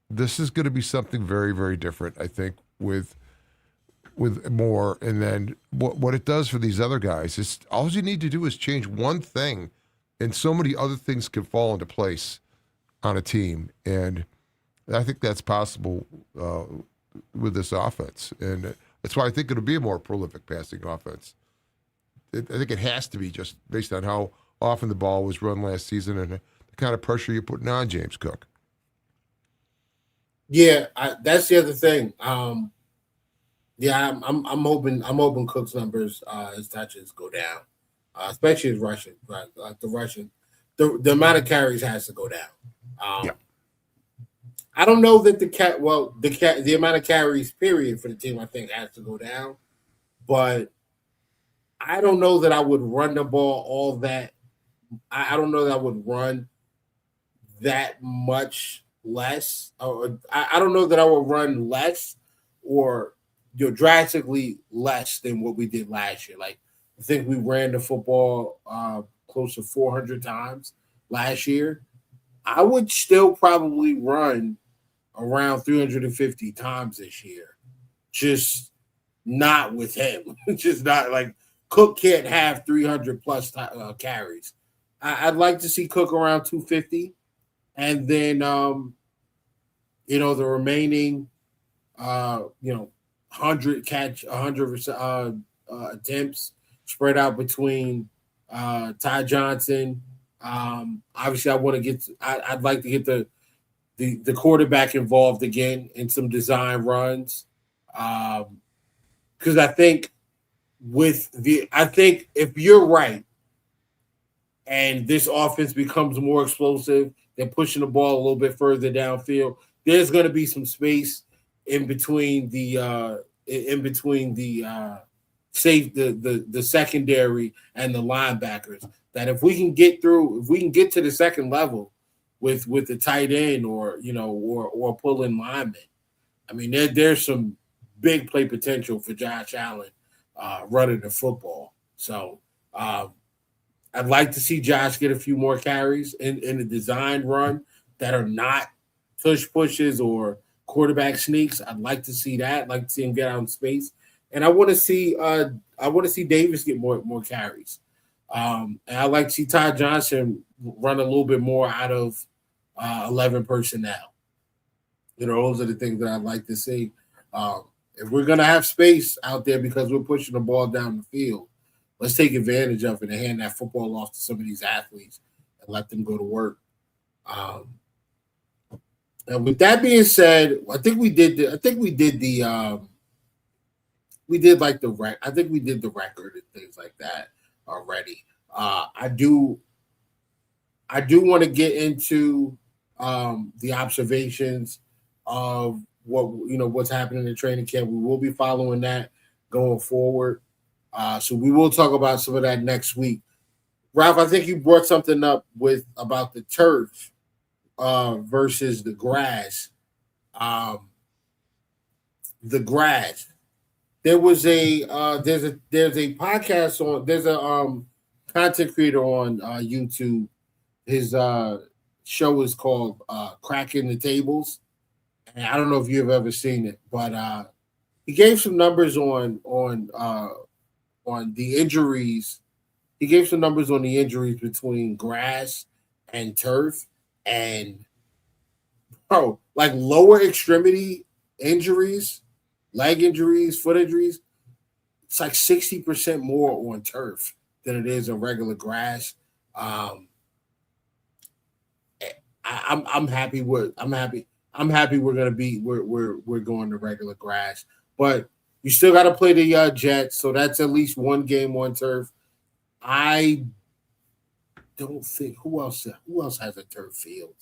this is going to be something very, very different, I think, with Moore. And then what it does for these other guys is all you need to do is change one thing, and so many other things can fall into place on a team. And I think that's possible with this offense. And that's why I think it'll be a more prolific passing offense. I think it has to be, just based on how often the ball was run last season and the kind of pressure you're putting on James Cook. Yeah, that's the other thing. I'm hoping Cook's numbers, his touches go down, especially his rushing. Right, like the amount of carries has to go down. I don't know that the amount of carries period for the team, I think, has to go down, but I don't know that I would run the ball all that. I don't know that I would run that much less. Or I don't know that I would run less or drastically less than what we did last year. Like, I think we ran the football close to 400 times last year. I would still probably run around 350 times this year. Just not with him. Just not like Cook can't have 300 plus carries. I'd like to see Cook around 250, and then the remaining 100 attempts spread out between Ty Johnson. Obviously, I'd like to get the quarterback involved again in some design runs, because I think if you're right and this offense becomes more explosive, they're pushing the ball a little bit further downfield, there's going to be some space in between the secondary and the linebackers, that if we can get to the second level with the tight end or pulling linemen, I mean, there's some big play potential for Josh Allen running the football. So I'd like to see Josh get a few more carries in the design run that are not tush pushes or quarterback sneaks. I'd like to see that. I'd like to see him get out in space, and I want to see Davis get more carries. And I'd like to see Ty Johnson run a little bit more out of 11 personnel. Those are the things that I'd like to see. If we're going to have space out there because we're pushing the ball down the field, let's take advantage of it and hand that football off to some of these athletes and let them go to work. And with that being said, I think we did the we did like I think we did the record and things like that already. I do want to get into the observations of what's happening in training camp. We will be following that going forward. So we will talk about some of that next week. Ralph, I think you brought something up about the turf versus the grass. The grass. There was there's a podcast on, there's a content creator on YouTube. His show is called Cracking the Tables. And I don't know if you've ever seen it, but he gave some numbers on the injuries. He gave some numbers on the injuries between grass and turf, and like lower extremity injuries, leg injuries, foot injuries. It's like 60% more on turf than it is on regular grass. I'm happy we're going to regular grass, but you still got to play the Jets, so that's at least one game on turf. I don't think who else has a turf field.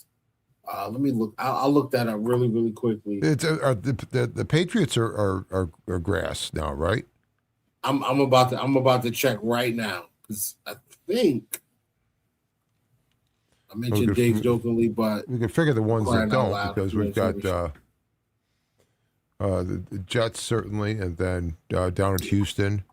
Let me look. I'll look that up really, really quickly. It's the Patriots are grass now, right? I'm about to check right now because I think I mentioned Dave jokingly, but we can figure the ones that don't because we've got the Jets certainly, and then down at Houston.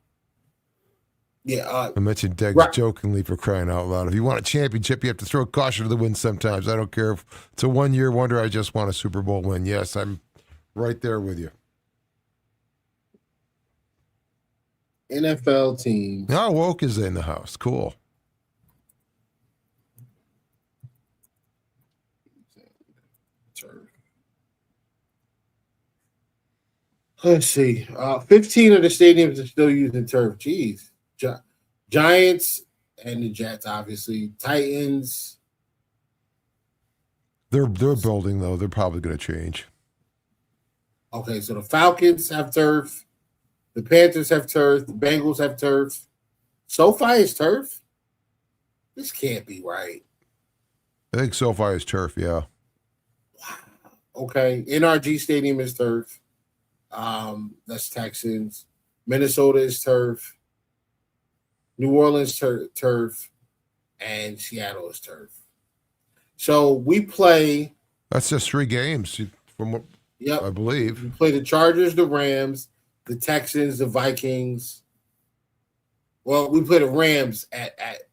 Yeah, I mentioned Deggs jokingly, for crying out loud. If you want a championship, you have to throw caution to the wind sometimes. I don't care if it's a one-year wonder. I just want a Super Bowl win. Yes, I'm right there with you. NFL teams. Now Woke is in the house. Cool. Let's see. 15 of the stadiums are still using turf. Jeez. Giants and the Jets, obviously. Titans. They're building, though. They're probably going to change. Okay, so the Falcons have turf. The Panthers have turf. The Bengals have turf. SoFi is turf? This can't be right. I think SoFi is turf, yeah. Wow. Okay. NRG Stadium is turf. That's Texans. Minnesota is turf. New Orleans turf, and Seattle is turf. So we play. That's just 3 games from what I believe. We play the Chargers, the Rams, the Texans, the Vikings. Well, we play the Rams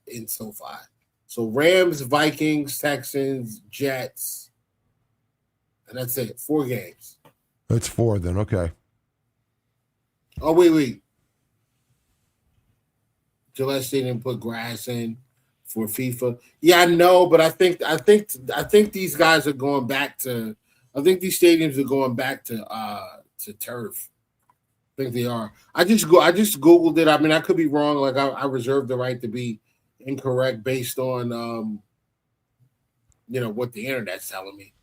in SoFi. So Rams, Vikings, Texans, Jets, and that's it. 4 games. That's 4 then. Okay. Oh wait. Gillette Stadium put grass in for FIFA. Yeah, I know, but I think these guys are going back to. I think these stadiums are going back to turf. I think they are. I just Googled it. I mean, I could be wrong. Like I reserve the right to be incorrect based on what the internet's telling me.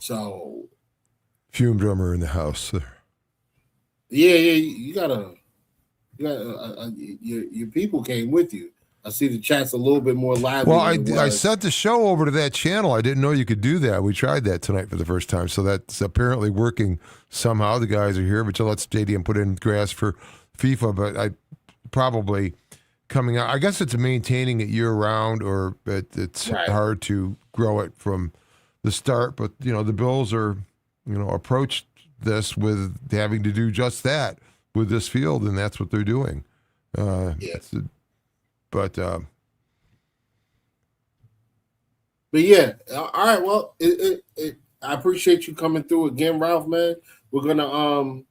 So, Fume drummer in the house. Yeah, you gotta. Your people came with you. I see the chat's a little bit more lively. Well, I sent the show over to that channel. I didn't know you could do that. We tried that tonight for the first time, so that's apparently working somehow. The guys are here, but Gillette Stadium put in grass for FIFA, but I probably coming out. I guess it's maintaining it year round, or it's hard to grow it from the start. But the Bills are approached this with having to do just that with this field, and that's what they're doing. Yes. But yeah, all right. Well, I appreciate you coming through again, Ralph. Man, we're gonna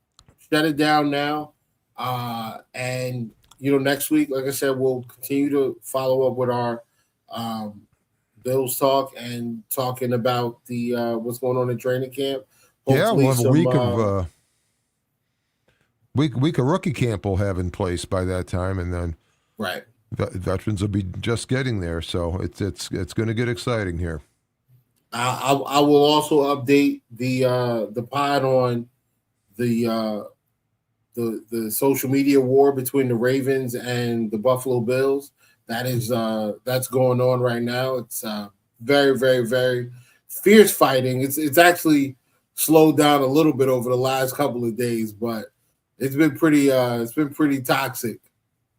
shut it down now, and next week, like I said, we'll continue to follow up with our Bills talk and talking about the what's going on in training camp. Hopefully we'll have a week of rookie camp we'll have in place by that time, and then veterans will be just getting there. So it's going to get exciting here. I will also update the pod on the the social media war between the Ravens and the Buffalo Bills. That's going on right now. It's very, very, very fierce fighting. It's actually slowed down a little bit over the last couple of days, but it's been pretty toxic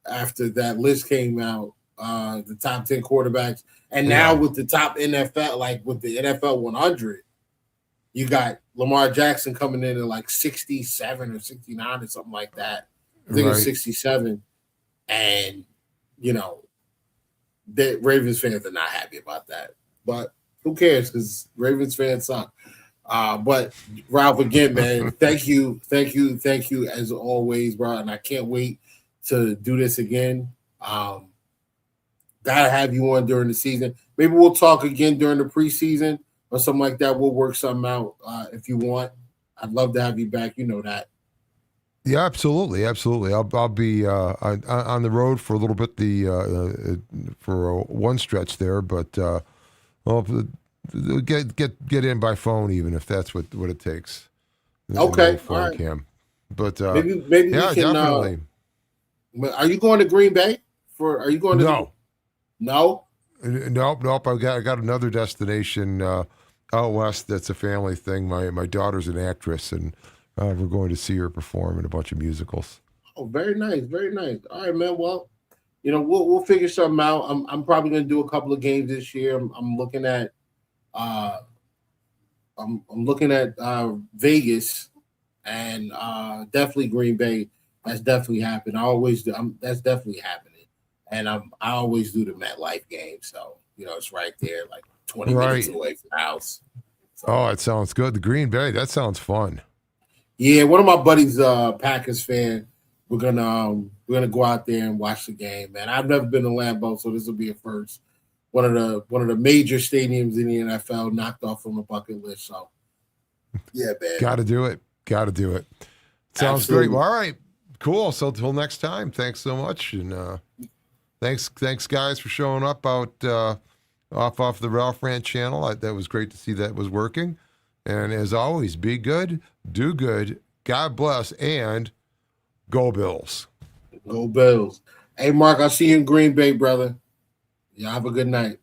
after that list came out, the top 10 quarterbacks. And now with the top NFL, like with the NFL 100, you got Lamar Jackson coming in at like 67 or 69 or something like that. I think it's 67. And, the Ravens fans are not happy about that. But who cares? Because Ravens fans suck. But Ralph, again, man, thank you as always, bro. And I can't wait to do this again. Gotta have you on during the season. Maybe we'll talk again during the preseason or something like that. We'll work something out if you want. I'd love to have you back. You know that. Yeah, absolutely. I'll be on the road for a little bit for one stretch there, but I'll get in by phone even if that's what it takes. Okay, all right. Cam. But maybe we can. Definitely. Are you going to Green Bay? Are you going to? No. No. Nope. I got another destination out west. That's a family thing. My daughter's an actress, and we're going to see her perform in a bunch of musicals. Oh, very nice, very nice. All right, man. Well, we'll figure something out. I'm probably going to do a couple of games this year. I'm looking at Vegas and definitely Green Bay. That's definitely happened. I always do. That's definitely happening. And I always do the MetLife game, so it's right there, like 20 minutes away from the house. So, oh, it sounds good. The Green Bay, that sounds fun. Yeah, one of my buddies, Packers fan. We're gonna go out there and watch the game, man. I've never been to Lambeau, so this will be a first. One of the major stadiums in the NFL knocked off from a bucket list. So, yeah, man. Got to do it. Sounds Absolutely. great. Well, all right, cool. So until next time, thanks so much, and thanks guys for showing up out off the Ralph Rant channel. That was great to see that was working. And as always, be good, do good, God bless, and go Bills. Go Bills. Hey, Mark, I'll see you in Green Bay, brother. Y'all have a good night.